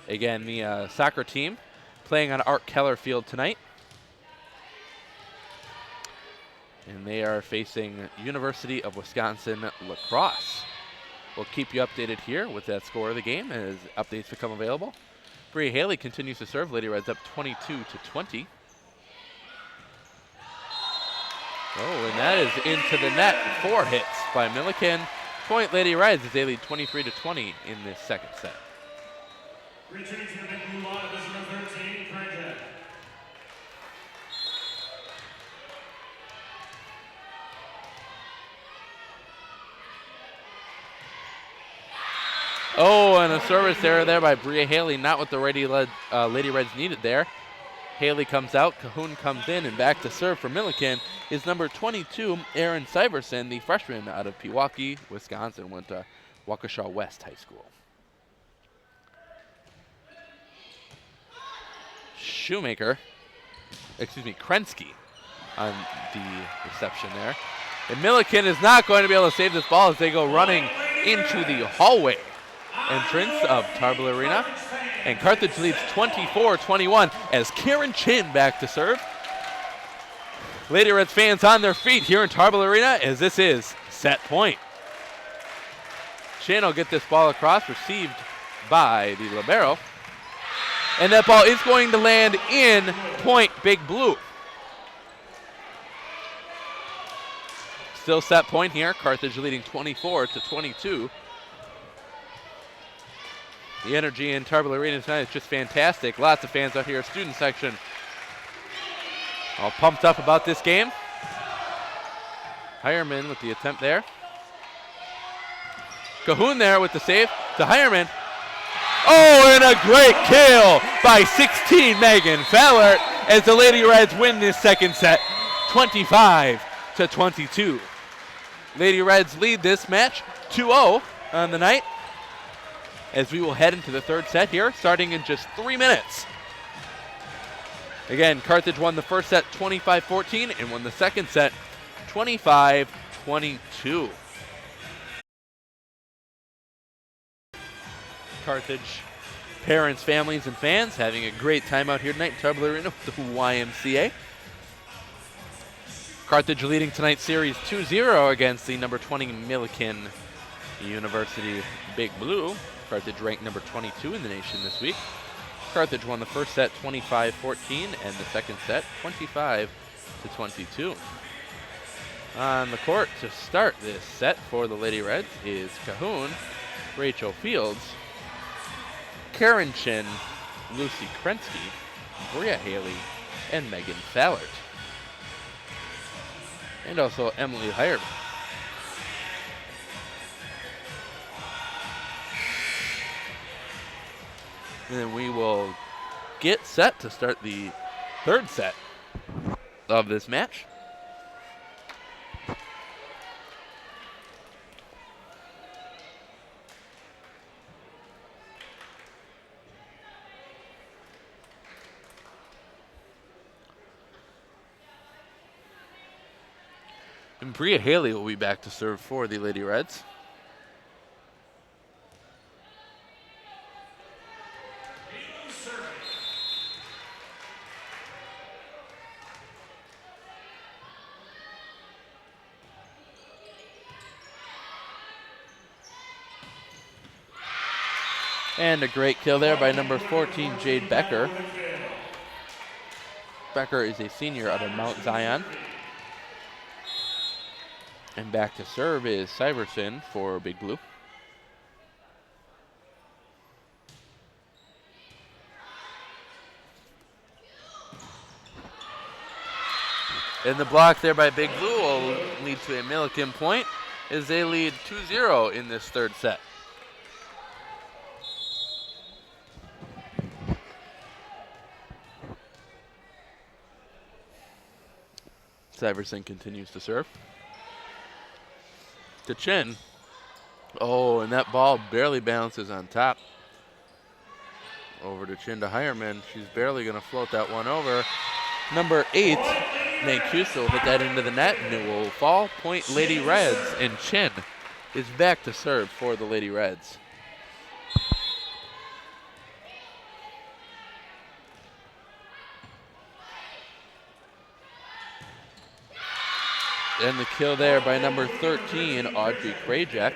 Again, the soccer team playing on Art Keller Field tonight. And they are facing University of Wisconsin lacrosse. We'll keep you updated here with that score of the game as updates become available. Bria Haley continues to serve. Lady Reds up 22-20. Oh, and that is into the net. 4 hits by Millikin. Point Lady Reds as they lead 23-20 in this second set. Returning to the big blue line, this is number 13, Pregame. Oh, and a service error there by Bria Haley, not what the Lady Reds needed there. Haley comes out, Cahoon comes in, and back to serve for Millikin is number 22, Erin Syverson, the freshman out of Pewaukee, Wisconsin, went to Waukesha West High School. Krensky on the reception there. And Millikin is not going to be able to save this ball as they go running into the hallway entrance of Tarble Arena. And Carthage leads 24-21 as Karen Chin back to serve. Lady Reds fans on their feet here in Tarble Arena as this is set point. Chin will get this ball across, received by the libero. And that ball is going to land in point Big Blue. Still set point here. Carthage leading 24-22. The energy in Tarble Arena tonight is just fantastic. Lots of fans out here, student section, all pumped up about this game. Hireman with the attempt there. Cahoon there with the save to Hireman. Oh, and a great kill by 16 Megan Fallert as the Lady Reds win this second set 25-22. Lady Reds lead this match 2-0 on the night as we will head into the third set here starting in just 3 minutes. Again, Carthage won the first set 25-14 and won the second set 25-22. Carthage parents, families, and fans having a great time out here tonight in Tarble Arena with the YMCA. Carthage leading tonight's series 2-0 against the number 20 Millikin University Big Blue. Carthage ranked number 22 in the nation this week. Carthage won the first set 25-14 and the second set 25-22. On the court to start this set for the Lady Reds is Cahoon, Rachel Fields, Karen Chin, Lucy Krensky, Bria Haley, and Megan Fallert. And also Emily Hireman. And then we will get set to start the third set of this match. Bria Haley will be back to serve for the Lady Reds. And a great kill there by number 14, Jade Becker. Becker is a senior out of Mount Zion. And back to serve is Syverson for Big Blue. And the block there by Big Blue will lead to a Millikin point as they lead 2-0 in this third set. Syverson continues to serve. To Chin. Oh, and that ball barely bounces on top. Over to Chin to Hireman. She's barely going to float that one over. Number 8, Mancuso will hit that into the net, and it will fall. Point Lady Reds, and Chin is back to serve for the Lady Reds. And the kill there by number 13, Audrey Krajek.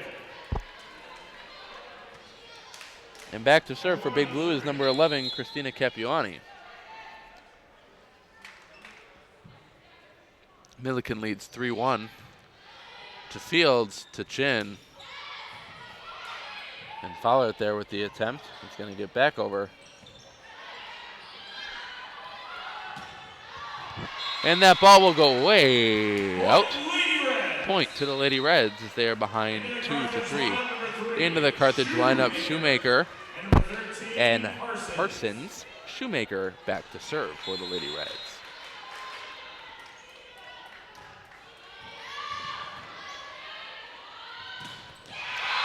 And back to serve for Big Blue is number 11, Christina Capuani. Millikin leads 3-1 to Fields, to Chin. And Fowler there with the attempt. He's going to get back over. And that ball will go way out. Point to the Lady Reds as they are behind 2-3. Into the Carthage lineup, Shoemaker and Parsons. Shoemaker back to serve for the Lady Reds.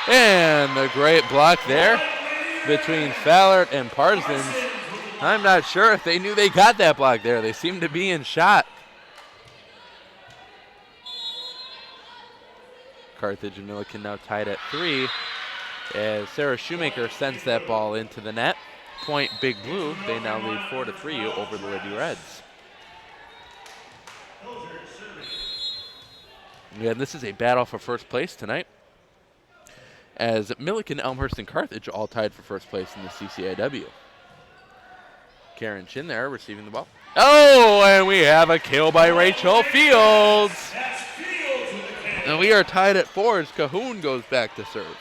And a great block there between Fallert and Parsons. I'm not sure if they knew they got that block there. They seem to be in shot. Carthage and Millikin now tied at 3 as Sarah Shoemaker sends that ball into the net. Point Big Blue. They now lead 4-3 over the Lady Reds. Yeah, this is a battle for first place tonight, as Millikin, Elmhurst, and Carthage all tied for first place in the CCIW. Karen Chin there receiving the ball. Oh, and we have a kill by Rachel Fields. And we are tied at 4 as Cahoon goes back to serve.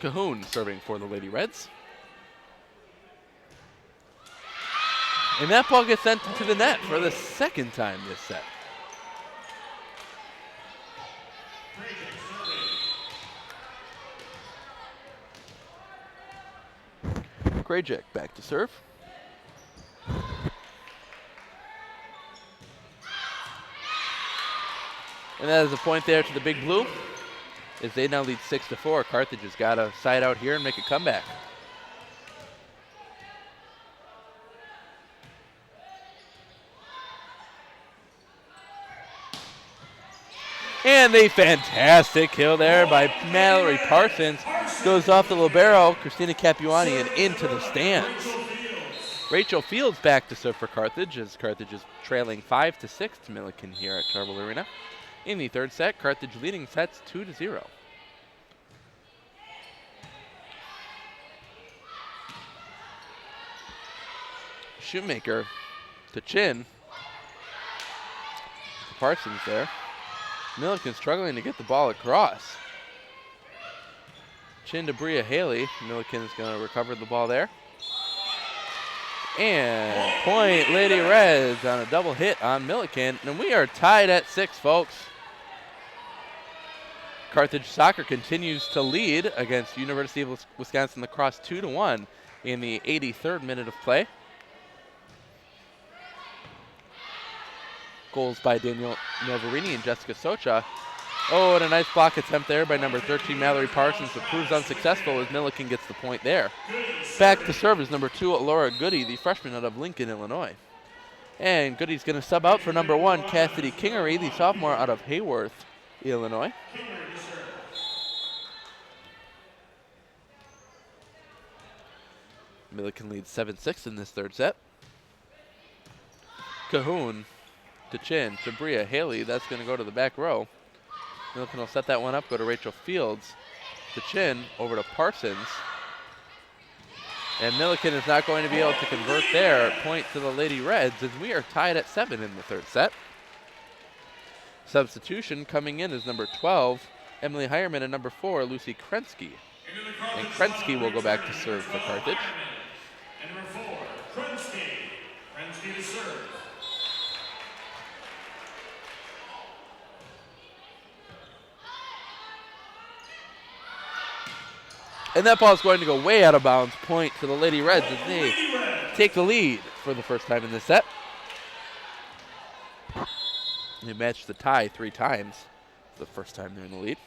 Cahoon serving for the Lady Reds. And that ball gets sent into the net for the second time this set. Krajek back to serve. And that is a point there to the Big Blue, as they now lead 6-4. Carthage has got to side out here and make a comeback. And a fantastic kill there by Mallory Parsons. Goes off the libero, Christina Capuani, and into the stands. Rachel Fields back to serve for Carthage, as Carthage is trailing 5-6 to Millikin here at Tarble Arena. In the third set, Carthage leading sets 2-0. Shoemaker to Chin. Parsons there. Millikin struggling to get the ball across. Chin to Bria Haley. Millikin is going to recover the ball there. And point Lady Reds on a double hit on Millikin. And we are tied at 6, folks. Carthage Soccer continues to lead against University of Wisconsin Lacrosse 2-1 in the 83rd minute of play. Goals by Danielle Novarini and Jessica Socha. Oh, and a nice block attempt there by number 13, Mallory Parsons, but proves unsuccessful as Millikin gets the point there. Back to serve is number 2, Laura Goody, the freshman out of Lincoln, Illinois. And Goody's going to sub out for number 1, Cassidy Kingery, the sophomore out of Hayworth, Illinois. Millikin leads 7-6 in this third set. Cahoon to Chin, to Bria Haley. That's going to go to the back row. Millikin will set that one up, go to Rachel Fields. To Chin, over to Parsons. And Millikin is not going to be able to convert there. Point to the Lady Reds as we are tied at 7 in the third set. Substitution coming in is number 12, Emily Hireman, and number 4, Lucy Krensky. And Krensky will go back to serve for Carthage. And number 4, Krensky. Krensky to serve. And that ball is going to go way out of bounds. Point to the Lady Reds as they take the lead for the first time in this set. They matched the tie 3 times. It's the first time they're in the lead.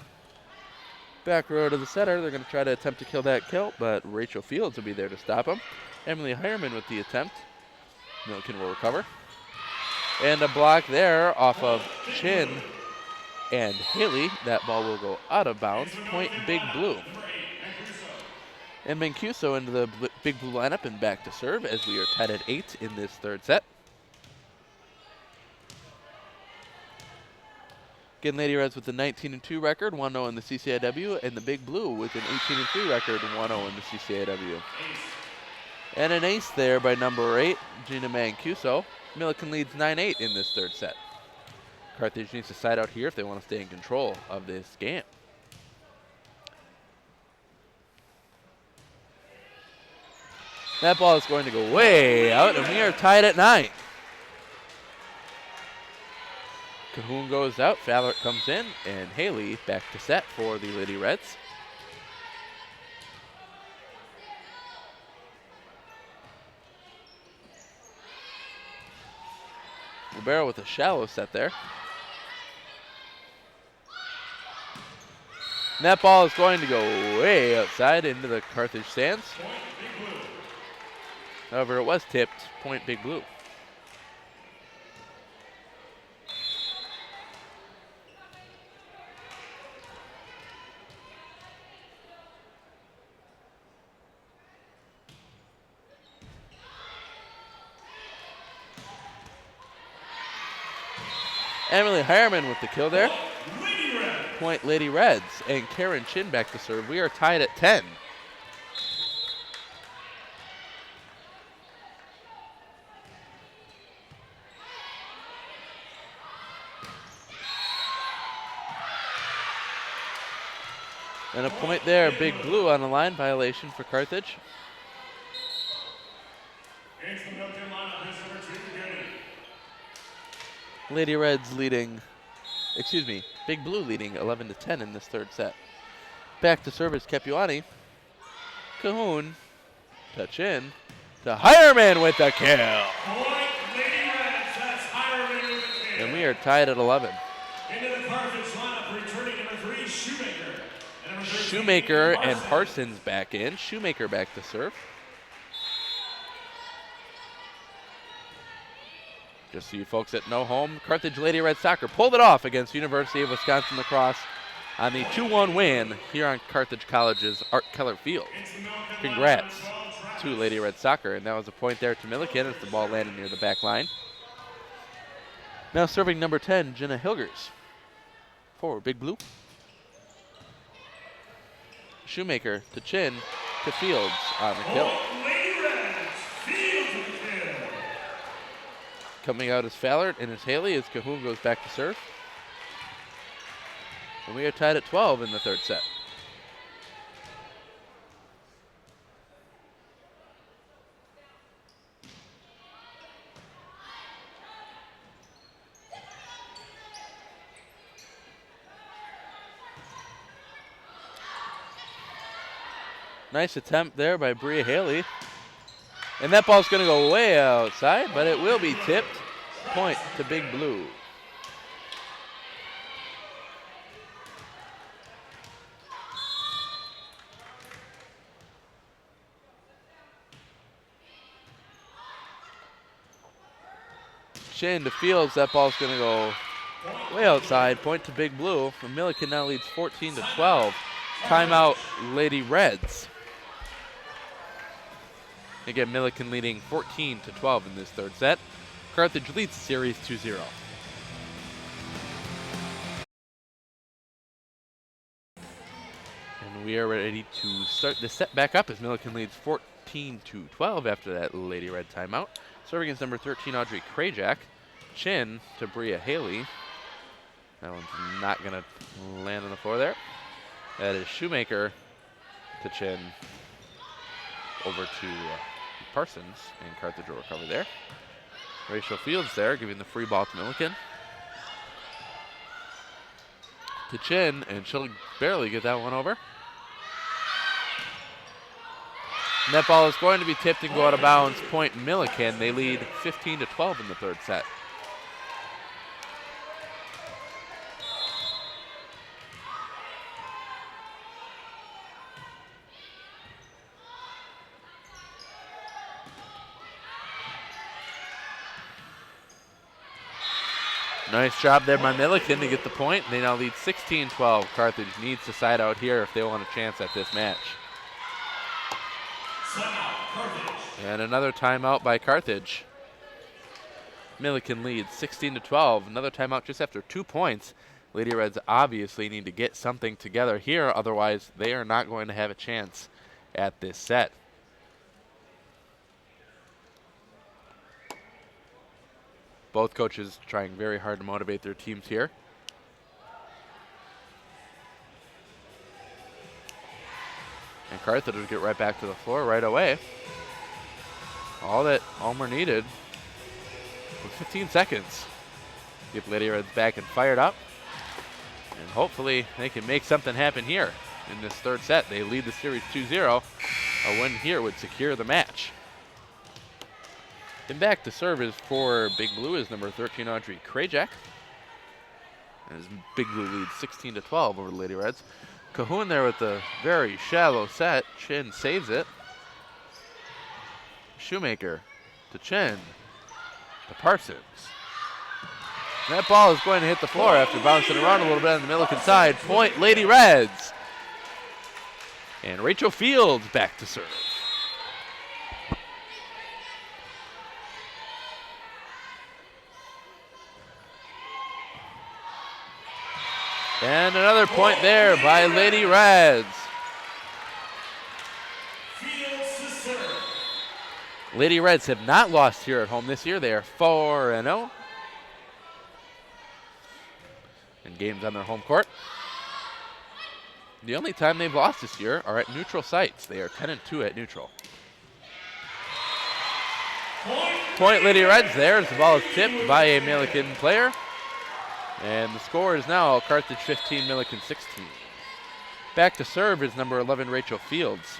Back row to the setter. They're going to try to attempt to kill that kill, but Rachel Fields will be there to stop them. Emily Hireman with the attempt. Millikin will recover. And a block there off of Chin and Haley. That ball will go out of bounds. Point Big Blue. And Mancuso into the Big Blue lineup and back to serve as we are tied at 8 in this third set. Again, Lady Reds with a 19-2 record, 1-0 in the CCIW, and the Big Blue with an 18-3 record, 1-0 in the CCIW. And an ace there by number 8, Gina Mancuso. Millikin leads 9-8 in this third set. Carthage needs to side out here if they want to stay in control of this game. That ball is going to go way out, and we are tied at 9. Cahoon goes out, Fallert comes in, and Haley back to set for the Lady Reds. Ribeiro with a shallow set there. And that ball is going to go way outside into the Carthage stands. However, it was tipped, point Big Blue. Emily Hireman with the kill there. Point Lady Reds, and Karen Chin back to serve. We are tied at 10. And a point there, Big Blue on a line violation for Carthage. Lady Reds leading, Big Blue leading 11-10 in this third set. Back to service, Kepiwani. Cahoon, touch in, to Hireman with the kill. Point Lady Reds, that's Hireman with the kill. And we are tied at 11. Into the Carthage lineup, returning number 3, Shoemaker. And number 13, Shoemaker and Parsons back in. Shoemaker back to serve. Just so you folks that know home, Carthage Lady Red Soccer pulled it off against University of Wisconsin Lacrosse on the 2-1 win here on Carthage College's Art Keller Field. Congrats to Lady Red Soccer, and that was a point there to Millikin as the ball landed near the back line. Now serving number 10, Jenna Hilgers. Forward, Big Blue. Shoemaker to Chin to Fields on the kill. Coming out is Fallert and is Haley as Cahoon goes back to serve. And we are tied at 12 in the third set. Nice attempt there by Bria Haley. And that ball's going to go way outside, but it will be tipped. Point to Big Blue. Chin to Fields. That ball's going to go way outside. Point to Big Blue. And Millikin now leads 14-12. Timeout, Lady Reds. Again, Millikin leading 14-12 in this third set. Carthage leads the series 2-0. And we are ready to start the set back up as Millikin leads 14-12 after that Lady Red timeout. Serving is number 13, Audrey Krajak. Chin to Bria Haley. That one's not going to land on the floor there. That is Shoemaker to Chin over to Parsons, and Carthage will recover there. Rachel Fields there, giving the free ball to Millikin. To Chin, and she'll barely get that one over. And that ball is going to be tipped and go out of bounds. Point Millikin. They lead 15-12 in the third set. Nice job there by Millikin to get the point. They now lead 16-12. Carthage needs to side out here if they want a chance at this match. And another timeout by Carthage. Millikin leads 16-12. Another timeout just after 2 points. Lady Reds obviously need to get something together here, otherwise they are not going to have a chance at this set. Both coaches trying very hard to motivate their teams here. And Carthage will get right back to the floor right away. All that Ulmer needed was 15 seconds. Get Lady Reds back and fired up. And hopefully they can make something happen here in this third set. They lead the series 2-0. A win here would secure the match. And back to serve is for Big Blue is number 13, Audrey Krajak. As Big Blue leads 16-12 over the Lady Reds. Cahoon there with a very shallow set. Chin saves it. Shoemaker to Chin to Parsons. And that ball is going to hit the floor after bouncing around a little bit on the Millikin side. Point Lady Reds. And Rachel Fields back to serve. And another point there by Lady Reds. Lady Reds have not lost here at home this year. They are 4-0. And games on their home court. The only time they've lost this year are at neutral sites. They are 10-2 at neutral. Point Lady Reds there as the ball is tipped by a Millikin player. And the score is now Carthage 15, Millikin 16. Back to serve is number 11, Rachel Fields.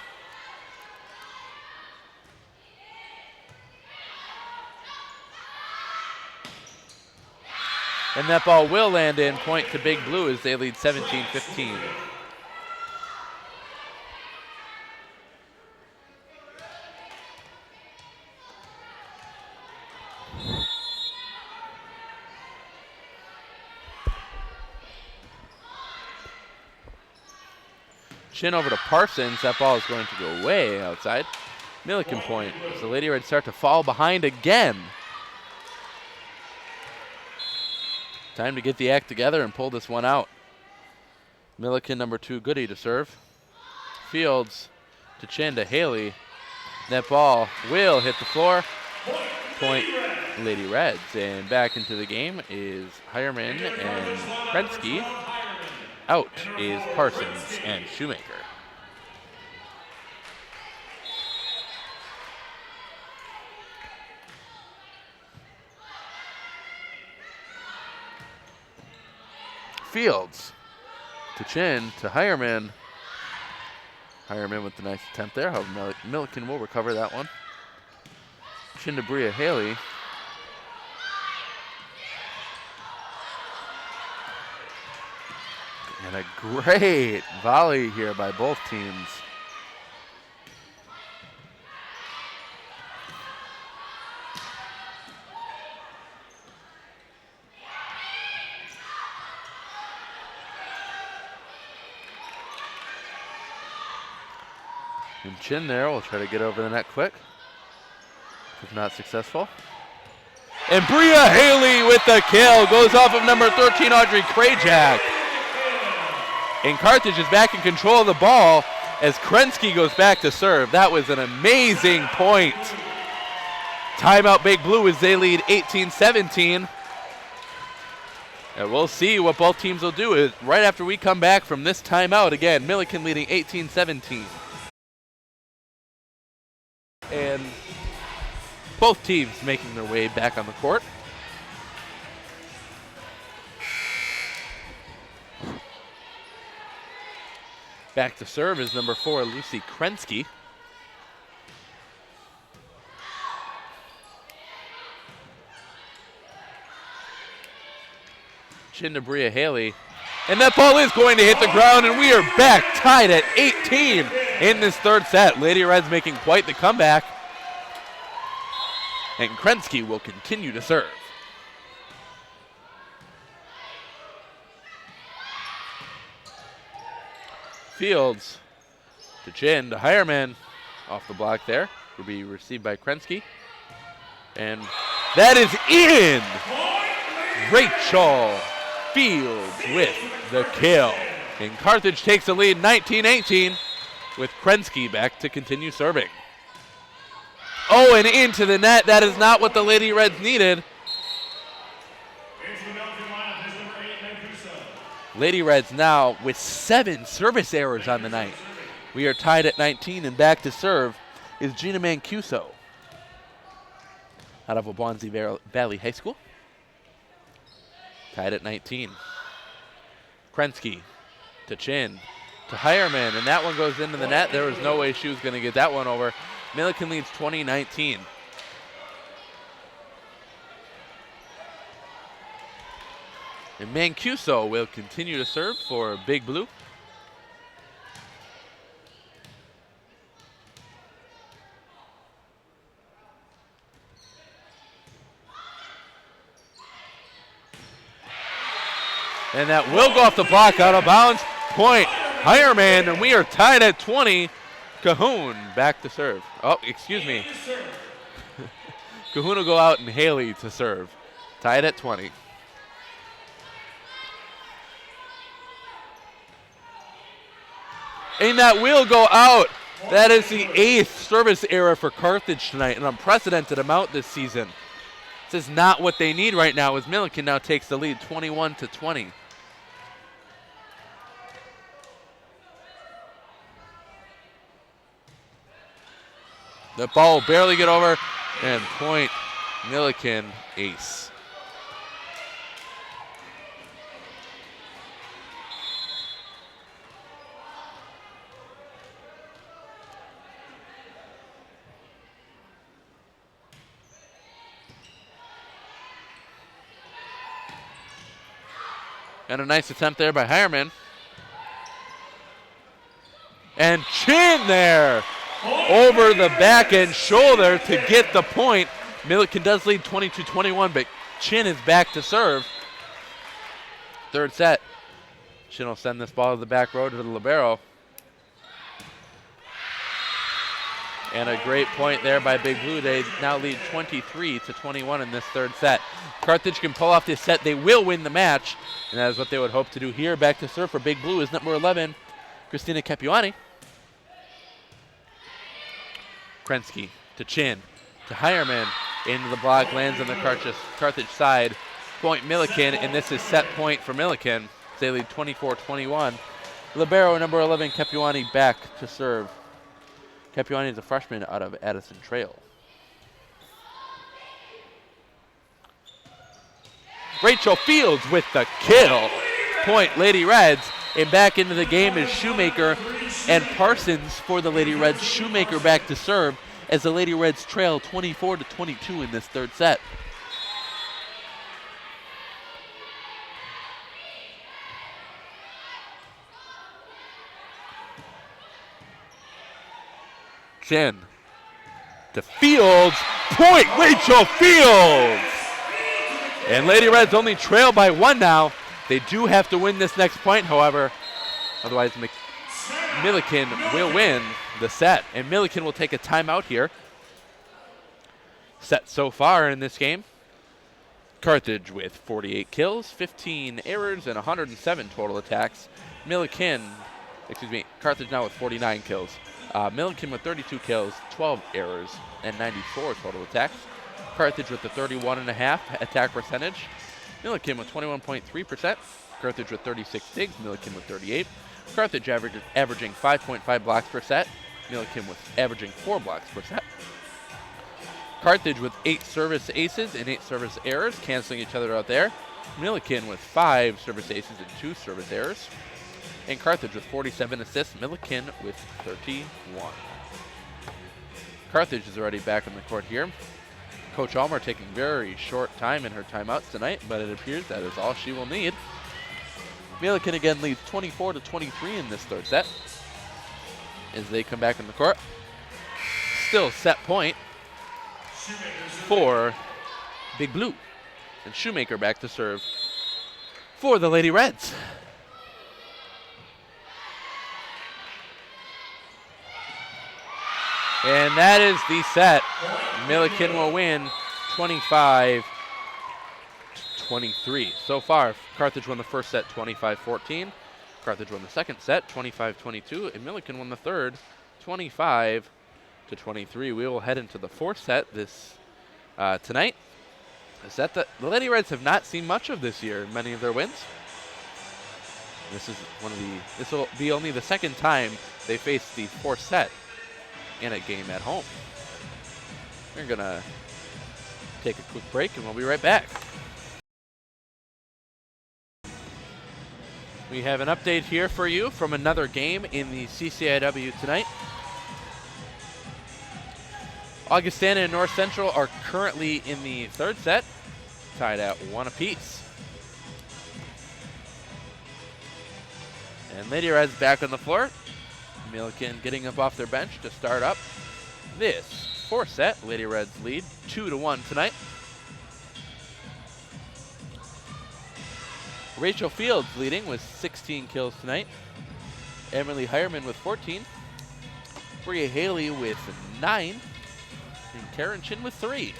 And that ball will land in. Point to Big Blue as they lead 17-15. Chin over to Parsons. That ball is going to go way outside. Millikin point as the Lady Reds start to fall behind again. Time to get the act together and pull this one out. Millikin number 2 Goody to serve. Fields to Chin to Haley. That ball will hit the floor. Point Lady Reds. And back into the game is Hireman and Krensky. Out is Parsons and Shoemaker. Fields to Chin to Hireman. Hireman with the nice attempt there. However, Millikin will recover that one. Chin to Bria Haley. And a great volley here by both teams. And Chin there will try to get over the net quick, if not successful. And Bria Haley with the kill, goes off of number 13, Audrey Krajak. And Carthage is back in control of the ball as Krensky goes back to serve. That was an amazing point. Timeout Big Blue as they lead 18-17. And we'll see what both teams will do right after we come back from this timeout. Again, Millikin leading 18-17. And both teams making their way back on the court. Back to serve is number 4, Lucy Krensky. Chin to Bria Haley. And that ball is going to hit the ground, and we are back tied at 18 in this third set. Lady Reds making quite the comeback. And Krensky will continue to serve. Fields to Chin to Hireman. Off the block there. Will be received by Krensky. And that is in! Rachel Fields with the kill. And Carthage takes the lead 19-18 with Krensky back to continue serving. Oh, and into the net. That is not what the Lady Reds needed. Lady Reds now with 7 service errors on the night. We are tied at 19, and back to serve is Gina Mancuso out of Waubonsie Valley High School. Tied at 19. Krensky to Chin to Hireman, and that one goes into the net. There was no way she was going to get that one over. Millikin leads 20-19. And Mancuso will continue to serve for Big Blue. And that will go off the block, out of bounds. Point, Hireman, and we are tied at 20. Cahoon back to serve. Oh, excuse me. Cahoon will go out and Haley to serve. Tied at 20. And that will go out. That is the 8th service error for Carthage tonight, an unprecedented amount this season. This is not what they need right now, as Millikin now takes the lead 21-20. The ball will barely get over, and point, Millikin, ace. And a nice attempt there by Hireman. And Chin there over the back end shoulder to get the point. Millikin does lead 22-21, but Chin is back to serve. Third set. Chin will send this ball to the back row to the libero. And a great point there by Big Blue. They now lead 23-21 in this third set. Carthage can pull off this set. They will win the match. And that is what they would hope to do here. Back to serve for Big Blue is number 11, Christina Capuani. Krensky to Chin to Hireman. Into the block, lands on the Carthage side. Point Millikin, and this is set point for Millikin. They lead 24-21. Libero number 11, Capuani, back to serve. Capuani is a freshman out of Addison Trail. Rachel Fields with the kill. Point Lady Reds. And back into the game is Shoemaker and Parsons for the Lady Reds. Shoemaker back to serve as the Lady Reds trail 24-22 in this third set. Chin to Fields. Point Rachel Fields. And Lady Reds only trail by 1 now. They do have to win this next point, however. Otherwise, Millikin will win the set. And Millikin will take a timeout here. Set so far in this game. Carthage with 48 kills, 15 errors, and 107 total attacks. Carthage now with 49 kills. Millikin with 32 kills, 12 errors, and 94 total attacks. Carthage with the 31.5 attack percentage. Millikin with 21.3%. Carthage with 36 digs. Millikin with 38. Carthage averaging 5.5 blocks per set. Millikin with averaging 4 blocks per set. Carthage with 8 service aces and 8 service errors, canceling each other out there. Millikin with 5 service aces and 2 service errors. And Carthage with 47 assists. Millikin with 31. Carthage is already back on the court here. Coach Almer taking very short time in her timeouts tonight, but it appears that is all she will need. Millikin again leads 24-23 in this third set as they come back in the court. Still set point for Big Blue. And Shoemaker back to serve for the Lady Reds. And that is the set. Millikin will win 25-23. So far, Carthage won the first set 25-14. Carthage won the second set 25-22. And Millikin won the third 25-23. We will head into the fourth set this tonight. A set that the Lady Reds have not seen much of this year in many of their wins. This will be only the second time they face the fourth set in a game at home. We're gonna take a quick break and we'll be right back. We have an update here for you from another game in the CCIW tonight. Augustana and North Central are currently in the third set, tied at 1 apiece. And Lady Reds back on the floor. Millikin getting up off their bench to start up this fourth set. Lady Reds lead 2-1 tonight. Rachel Fields leading with 16 kills tonight. Emily Hireman with 14. Bria Haley with 9. And Karen Chin with 3.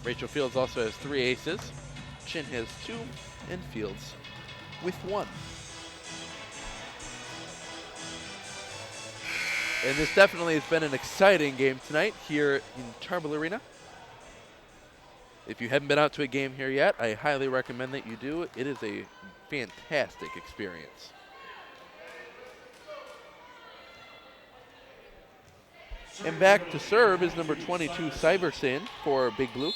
Rachel Fields also has 3 aces. Chin has 2. And Fields with 1. And this definitely has been an exciting game tonight here in Tarble Arena. If you haven't been out to a game here yet, I highly recommend that you do. It is a fantastic experience. And back to serve is number 22, Cybersin for Big Blue.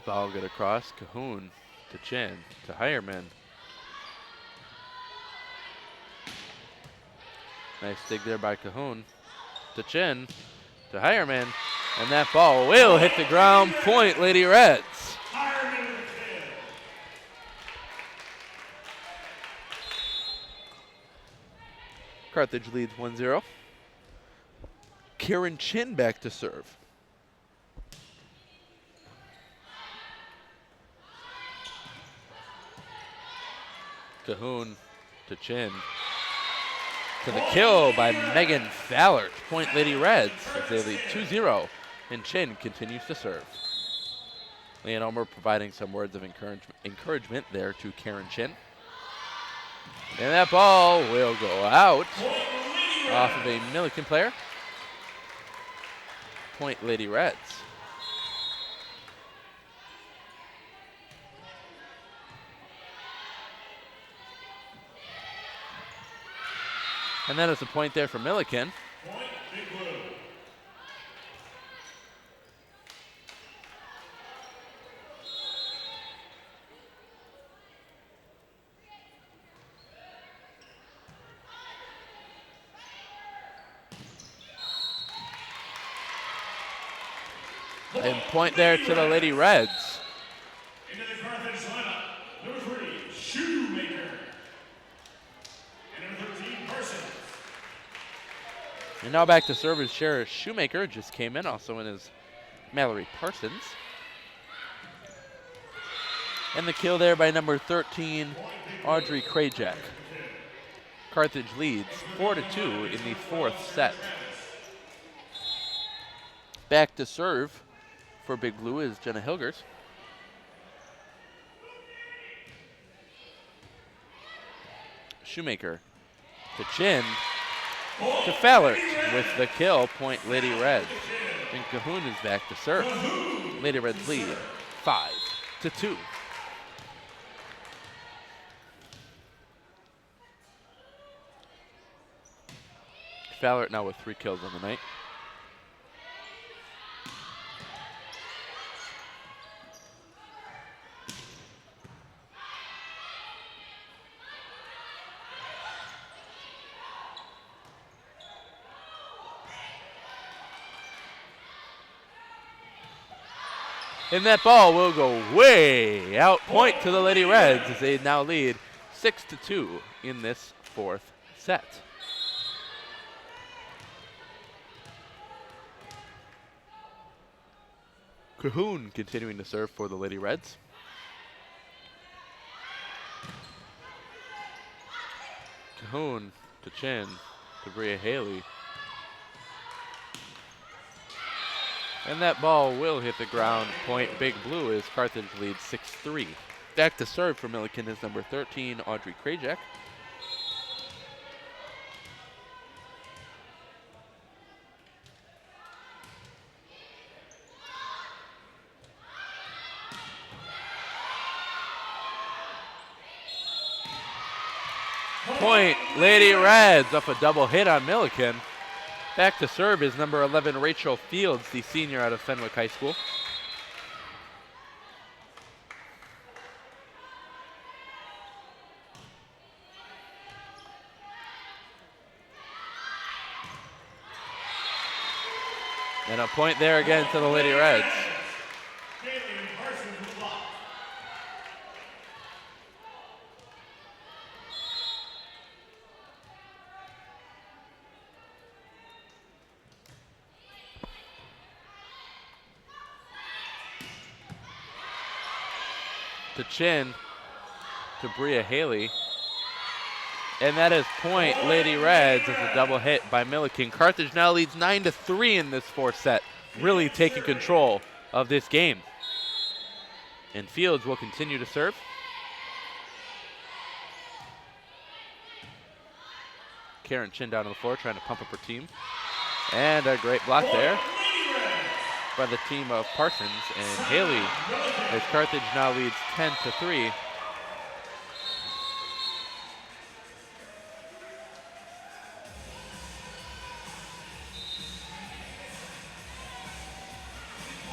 Ball get across, Cahoon to Chin to Hireman. Nice dig there by Cahoon to Chin to Hireman. And that ball will hit the ground. Point, Lady Reds. Carthage leads 1-0. Karen Chin back to serve. Cahoon to Chin. To the kill by Megan Fallert. Point Lady Reds as they lead 2-0. And Chin continues to serve. Leanne Ulmer providing some words of encouragement there to Karen Chin. And that ball will go out off of a Millikin player. Point Lady Reds. And that is a point there for Millikin. Point, Big Blue. And point there to the Lady Reds. Into the Carthage lineup, number 3, Shoemaker. And number 13, Parsons. And now back to serve is Sheriff Shoemaker. Just came in, also in his Mallory Parsons. And the kill there by number 13, Audrey Krajak. Carthage leads 4-2 in the fourth set. Back to serve for Big Blue is Jenna Hilgers. Shoemaker to Chin to Fallert with the kill, point Lady Reds. And Cahoon is back to serve. Lady Reds lead 5-2. Fallert now with 3 kills on the night. And that ball will go way out. Point to the Lady Reds as they now lead 6-2 in this fourth set. Cahoon continuing to serve for the Lady Reds. Cahoon to Chin to Bria Haley. And that ball will hit the ground. Point Big Blue as Carthage leads 6-3. Back to serve for Millikin is number 13, Audrey Krajak. Point Lady Reds off a double hit on Millikin. Back to serve is number 11, Rachel Fields, the senior out of Fenwick High School. And a point there again to the Lady Reds. To Chin, to Bria Haley. And that is point Lady Reds as a double hit by Millikin. Carthage now leads 9-3 in this fourth set, really taking control of this game. And Fields will continue to serve. Karen Chin down on the floor trying to pump up her team. And a great block there by the team of Parsons and Haley as Carthage now leads 10-3.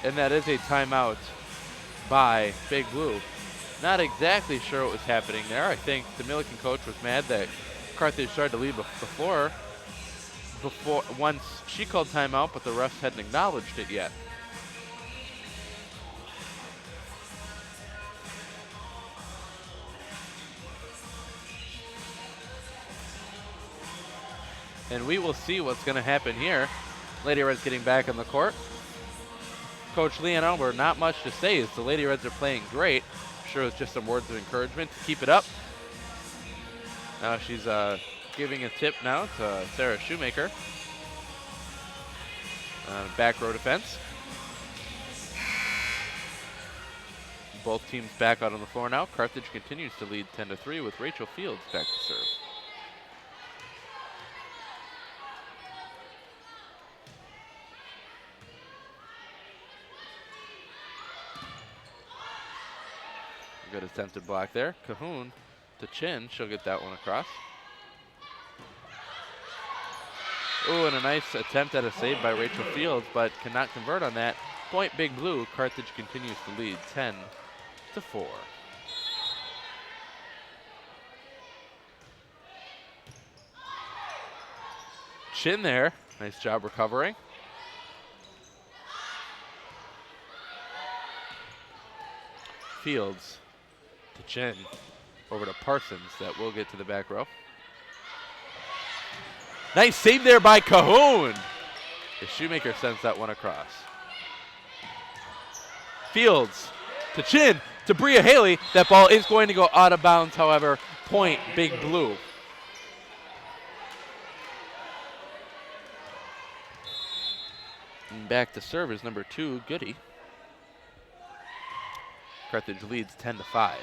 And that is a timeout by Big Blue. Not exactly sure what was happening there. I think the Millikin coach was mad that Carthage started to leave the floor once she called timeout, but the refs hadn't acknowledged it yet. And we will see what's going to happen here. Lady Reds getting back on the court. Coach Leon Albert, not much to say as the Lady Reds are playing great. I'm sure it's just some words of encouragement to keep it up. Now she's giving a tip now to Sarah Shoemaker. Back row defense. Both teams back out on the floor now. Carthage continues to lead 10-3 with Rachel Fields back to serve. Good attempted block there. Cahoon to Chin. She'll get that one across. Ooh, and a nice attempt at a save by Rachel Fields, but cannot convert on that. Point Big Blue. Carthage continues to lead 10-4. Chin there. Nice job recovering. Fields to Chin, over to Parsons that will get to the back row. Nice save there by Cahoon. The Shoemaker sends that one across. Fields to Chin to Bria Haley. That ball is going to go out of bounds, however. Point Big Blue. And back to serve is number 2, Goody. Carthage leads 10-5.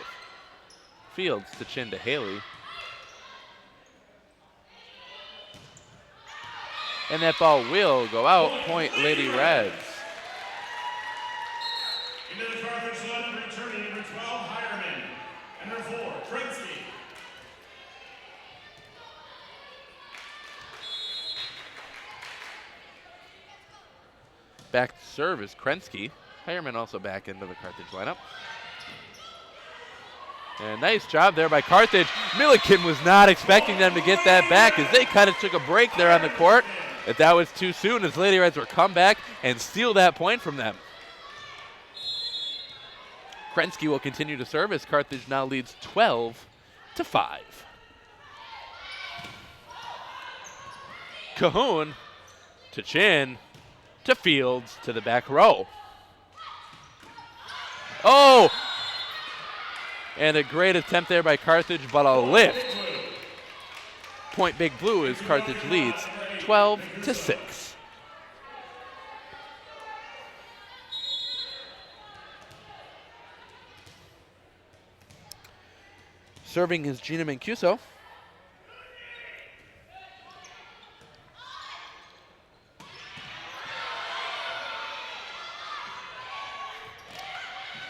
Fields to Chin to Haley. And that ball will go out. Point Lady Reds. Into the Carthage line, returning number 12, Hireman. And number 4, Krensky. Back to serve is Krensky. Hireman also back into the Carthage lineup. And nice job there by Carthage. Millikin was not expecting them to get that back as they kind of took a break there on the court. But that was too soon as Lady Reds will come back and steal that point from them. Krensky will continue to serve as Carthage now leads 12-5. Cahoon to Chin to Fields to the back row. Oh! And a great attempt there by Carthage, but a lift. Point Big Blue as Carthage leads 12-6. Serving is Gina Mancuso.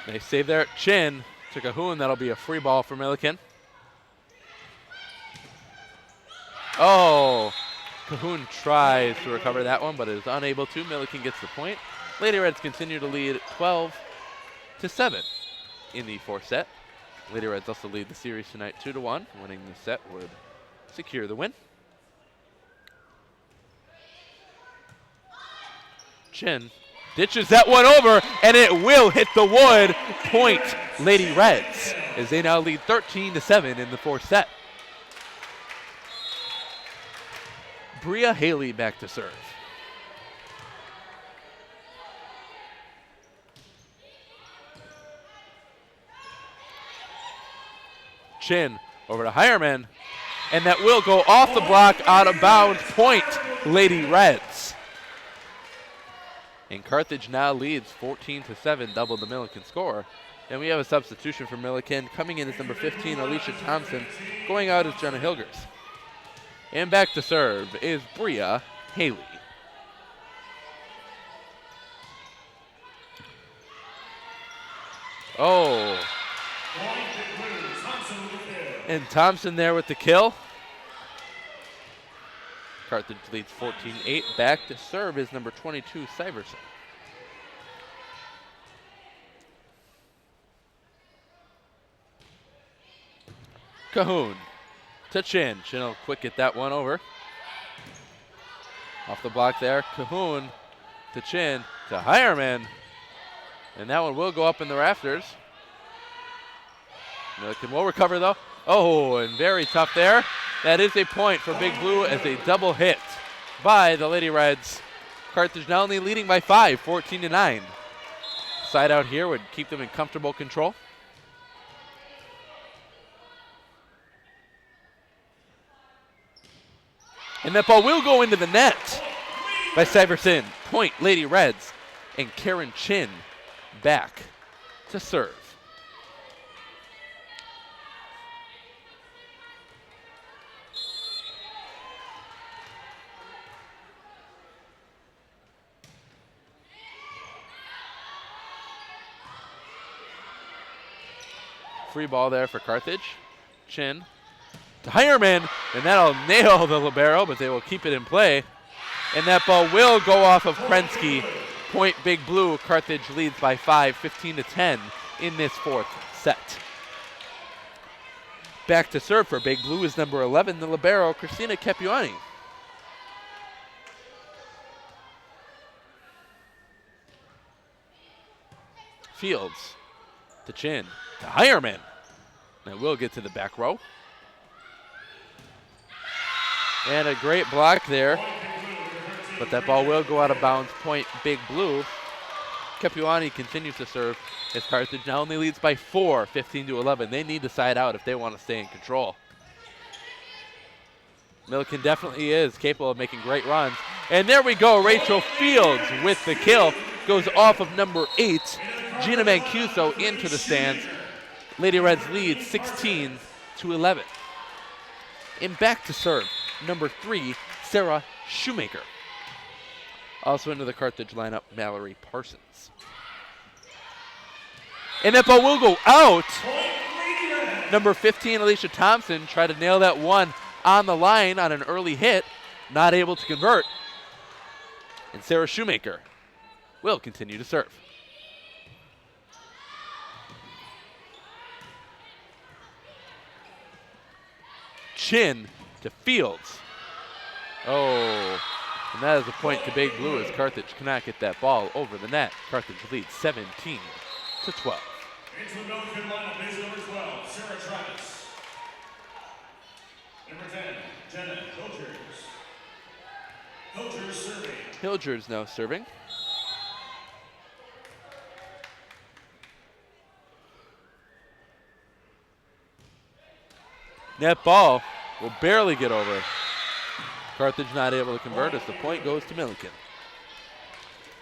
Nice save there. Chin to Cahoon. That'll be a free ball for Millikin. Oh, Cahoon tries to recover that one, but is unable to. Millikin gets the point. Lady Reds continue to lead 12-7 in the fourth set. Lady Reds also lead the series tonight 2-1. Winning the set would secure the win. Chin ditches that one over, and it will hit the wood. Point Lady Reds as they now lead 13-7 in the fourth set. Bria Haley back to serve. Chin over to Hireman, and that will go off the block, out of bounds. Point Lady Reds. And Carthage now leads 14-7, double the Millikin score. And we have a substitution for Millikin. Coming in is number 15, Alicia Thompson. Going out is Jenna Hilgers. And back to serve is Bria Haley. Oh. And Thompson there with the kill. Carthage leads 14-8. Back to serve is number 22, Syverson. Cahoon to Chin. Chin will quick get that one over. Off the block there. Cahoon to Chin to Hireman. And that one will go up in the rafters. Millikin will recover though. Oh, and very tough there. That is a point for Big Blue as a double hit by the Lady Reds. Carthage now only leading by 5, 14-9. Side out here would keep them in comfortable control. And that ball will go into the net by Syverson. Point Lady Reds, and Karen Chin back to serve. Free ball there for Carthage. Chin to Hireman, and that'll nail the libero, but they will keep it in play. And that ball will go off of Krensky. Point Big Blue. Carthage leads by 5, 15-10 in this fourth set. Back to serve for Big Blue is number 11, the libero, Christina Kepiani. Fields to Chin to Hireman. That will get to the back row. And a great block there, but that ball will go out of bounds. Point Big Blue. Capuani continues to serve as Carthage now only leads by 4, 15-11. They need to side out if they want to stay in control. Millikin definitely is capable of making great runs. And there we go, Rachel Fields with the kill. Goes off of number 8, Gina Mancuso into the stands. Lady Reds lead 16-11. And back to serve, number 3, Sarah Shoemaker. Also into the Carthage lineup, Mallory Parsons. And that ball will go out. Number 15, Alicia Thompson, tried to nail that one on the line on an early hit. Not able to convert. And Sarah Shoemaker will continue to serve. Chin to Fields. Oh, and that is a point to Big Blue as Carthage cannot get that ball over the net. Carthage leads 17-12. Into the Millikin lineup is number 12, Sarah Travis. Number 10, Jenna Hilgers. Hilgers serving. Hilgers now serving. Net ball will barely get over. Carthage not able to convert as the point goes to Millikin.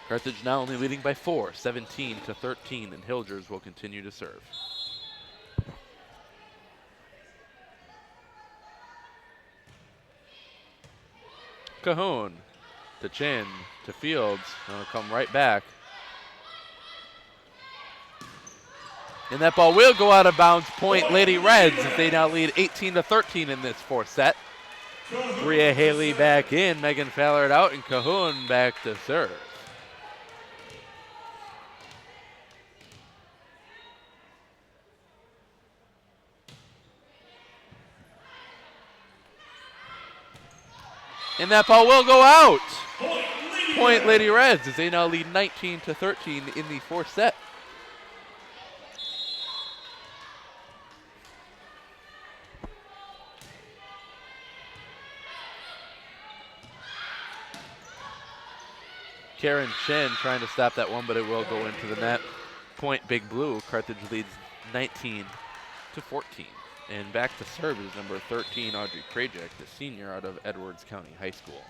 Carthage now only leading by 4, 17-13, and Hilgers will continue to serve. Cahoon to Chin to Fields. They'll come right back. And that ball will go out of bounds. Point Lady Reds as they now lead 18-13 in this fourth set. Bria Haley back in, Megan Fallard out, and Cahoon back to serve. And that ball will go out. Point Lady Reds as they now lead 19-13 in the fourth set. Karen Chen trying to stop that one, but it will go into the net. Point Big Blue. Carthage leads 19-14. And back to serve is number 13, Audrey Krajek, the senior out of Edwards County High School.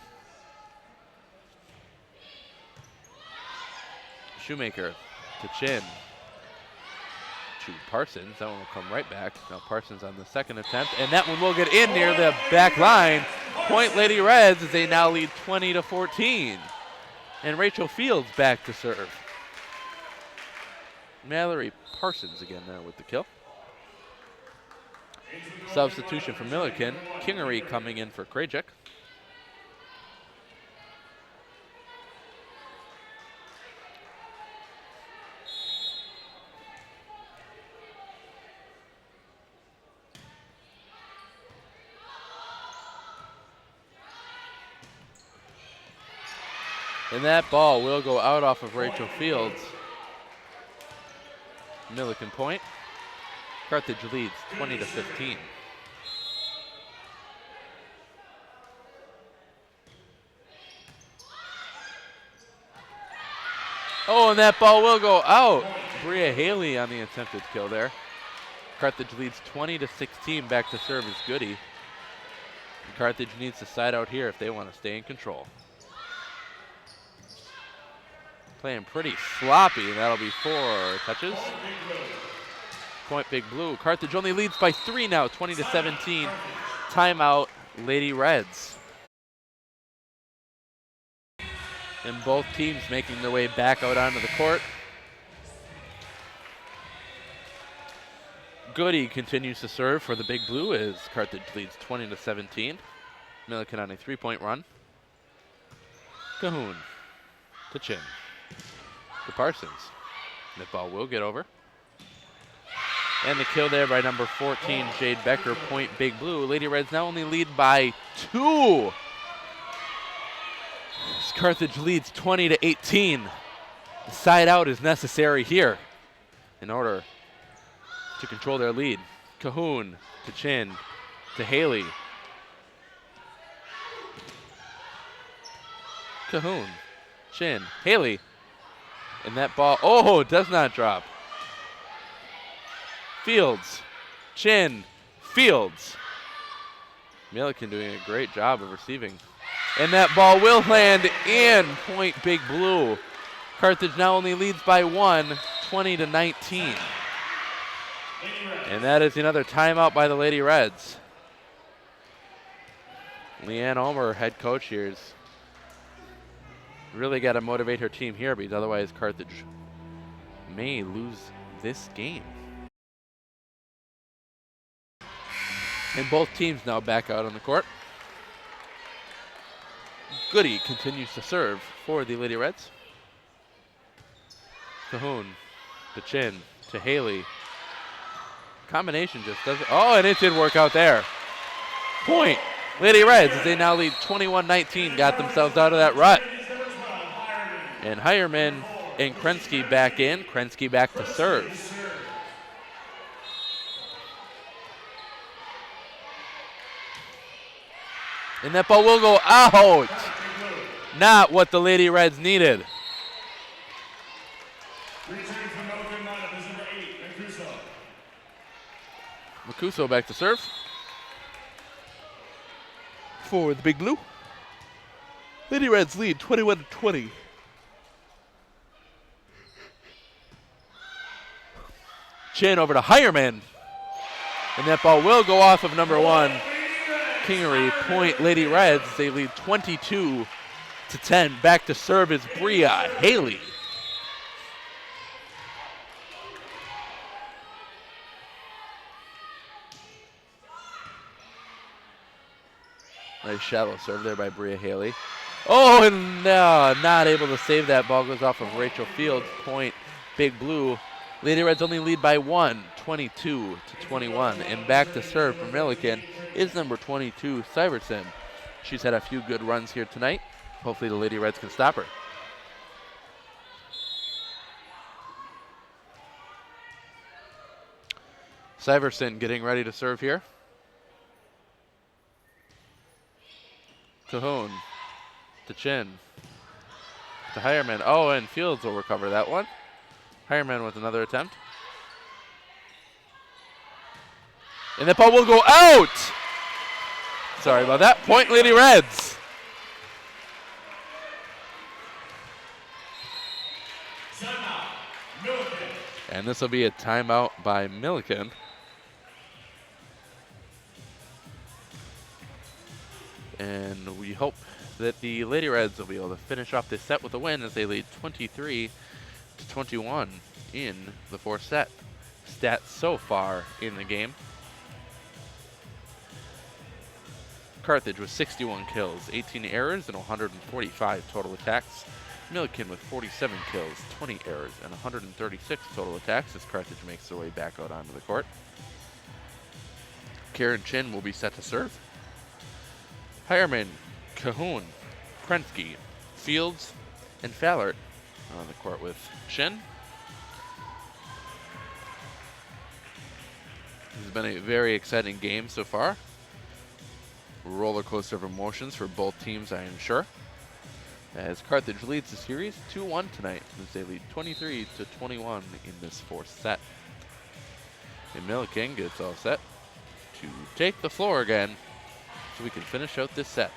Shoemaker to Chin to Parsons. That one will come right back. Now Parsons on the second attempt, and that one will get in near the back line. Point Lady Reds as they now lead 20-14. And Rachel Fields back to serve. Mallory Parsons again now with the kill. Substitution for Millikin. Kingery coming in for Krajek. And that ball will go out off of Rachel Fields. Millikin point. Carthage leads 20-15. Oh, and that ball will go out. Bria Haley on the attempted kill there. Carthage leads 20-16. Back to serve is Goody. And Carthage needs to side out here if they want to stay in control. Playing pretty sloppy, and that'll be 4 touches. Point Big Blue. Carthage only leads by 3 now, 20-17. Timeout, Lady Reds. And both teams making their way back out onto the court. Goody continues to serve for the Big Blue as Carthage leads 20-17. Millikin on a 3-point run. Cahoon to Chin. To Parsons. That ball will get over. And the kill there by number 14, Jade Becker, point Big Blue. Lady Reds now only lead by 2. Carthage leads 20-18. The side out is necessary here in order to control their lead. Cahoon to Chin to Haley. Cahoon, Chin, Haley. And that ball, oh, does not drop. Fields, Chin, Fields. Millikin doing a great job of receiving. And that ball will land in. Point Big Blue. Carthage now only leads by 1, 20-19. And that is another timeout by the Lady Reds. Leanne Omer, head coach here, is really got to motivate her team here, because otherwise Carthage may lose this game. And both teams now back out on the court. Goody continues to serve for the Lady Reds. Cahoon to Chin to Haley. Combination just doesn't, oh, and it did work out there. Point, Lady Reds, as they now lead 21-19, got themselves out of that rut. And Hireman and Krensky back in. Krensky back to serve. And that ball will go out. Not what the Lady Reds needed. Makuso back to serve for the Big Blue. Lady Reds lead 21-20. Chin over to Hireman. And that ball will go off of number 1. Kingery, point Lady Reds. They lead 22-10. Back to serve is Bria Haley. Nice shallow serve there by Bria Haley. Oh, and not able to save that. Ball goes off of Rachel Fields. Point Big Blue. Lady Reds only lead by 1, 22-21. And back to serve for Millikin is number 22, Syverson. She's had a few good runs here tonight. Hopefully the Lady Reds can stop her. Syverson getting ready to serve here. Cahoon to Chin to Hireman. Oh, and Fields will recover that one. Hireman with another attempt. And the ball will go out. Sorry about that. Point Lady Reds. And this will be a timeout by Millikin. And we hope that the Lady Reds will be able to finish off this set with a win as they lead 23-21 in the fourth set. Stats so far in the game. Carthage with 61 kills, 18 errors, and 145 total attacks. Millikin with 47 kills, 20 errors, and 136 total attacks as Carthage makes their way back out onto the court. Karen Chin will be set to serve. Hireman, Cahoon, Krensky, Fields, and Fallert on the court with Chin. This has been a very exciting game so far. Roller coaster of emotions for both teams, I am sure. As Carthage leads the series 2-1 tonight, as they lead 23-21 in this fourth set. And Millikin gets all set to take the floor again so we can finish out this set.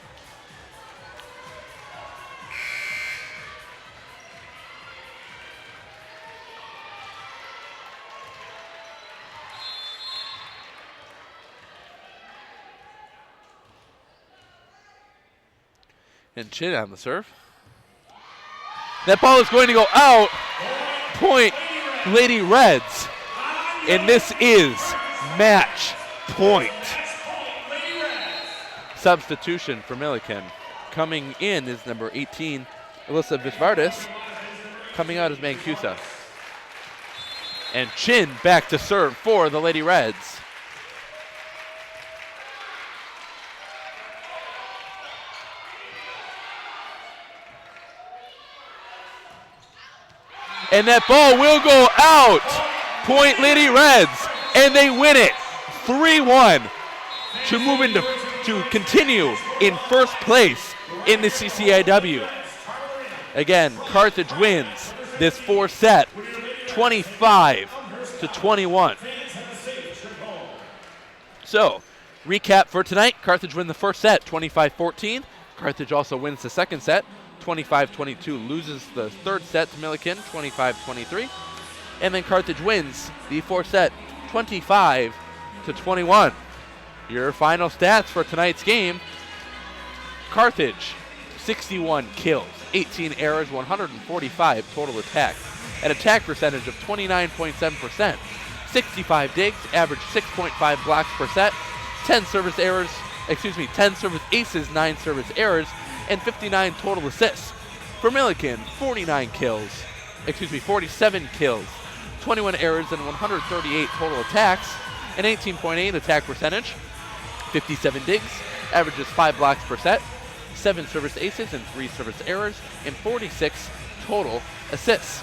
And Chin on the serve. That ball is going to go out. Point Lady Reds. And this is match point. Substitution for Millikin. Coming in is number 18, Alyssa Visvardis. Coming out is Mancusa. And Chin back to serve for the Lady Reds. And that ball will go out. Point Lady Reds. And they win it 3-1 to move into to continue in first place in the CCIW. Again, Carthage wins this fourth set, 25-21. So, recap for tonight, Carthage win the first set, 25-14. Carthage also wins the second set, 25-22, loses the third set to Millikin, 25-23. And then Carthage wins the fourth set, 25-21. Your final stats for tonight's game, Carthage, 61 kills, 18 errors, 145 total attacks, an attack percentage of 29.7%, 65 digs, average 6.5 blocks per set, 10 service aces, 9 service errors, and 59 total assists. For Millikin, 47 kills, 21 errors, and 138 total attacks, an 18.8 attack percentage, 57 digs, averages 5 blocks per set, 7 service aces and 3 service errors, and 46 total assists.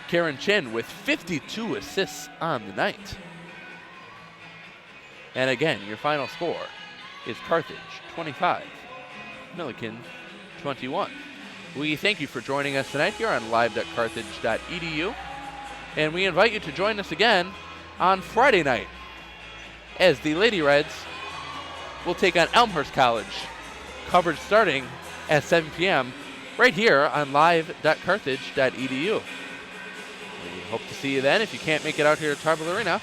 Karen Chin with 52 assists on the night. And again, your final score is Carthage 25, Millikin 21. We thank you for joining us tonight here on live.carthage.edu. And we invite you to join us again on Friday night as the Lady Reds will take on Elmhurst College. Coverage starting at 7 p.m. right here on live.carthage.edu. We hope to see you then if you can't make it out here at Tarble Arena.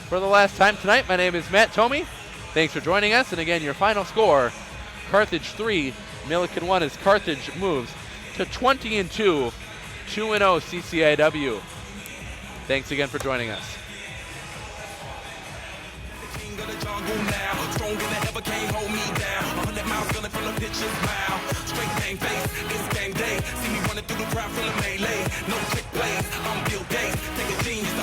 For the last time tonight, my name is Matt Thome. Thanks for joining us. And again, your final score, Carthage 3, Millikin 1 as Carthage moves to 20-2, 2-0 CCIW. Thanks again for joining us. Stronger than ever, can't hold me down. 100 miles gunning from the pitcher's mouth. Straight game face, it's game day. See me running through the crowd from the melee. No trick plays, I'm Bill Gates. Take a genius to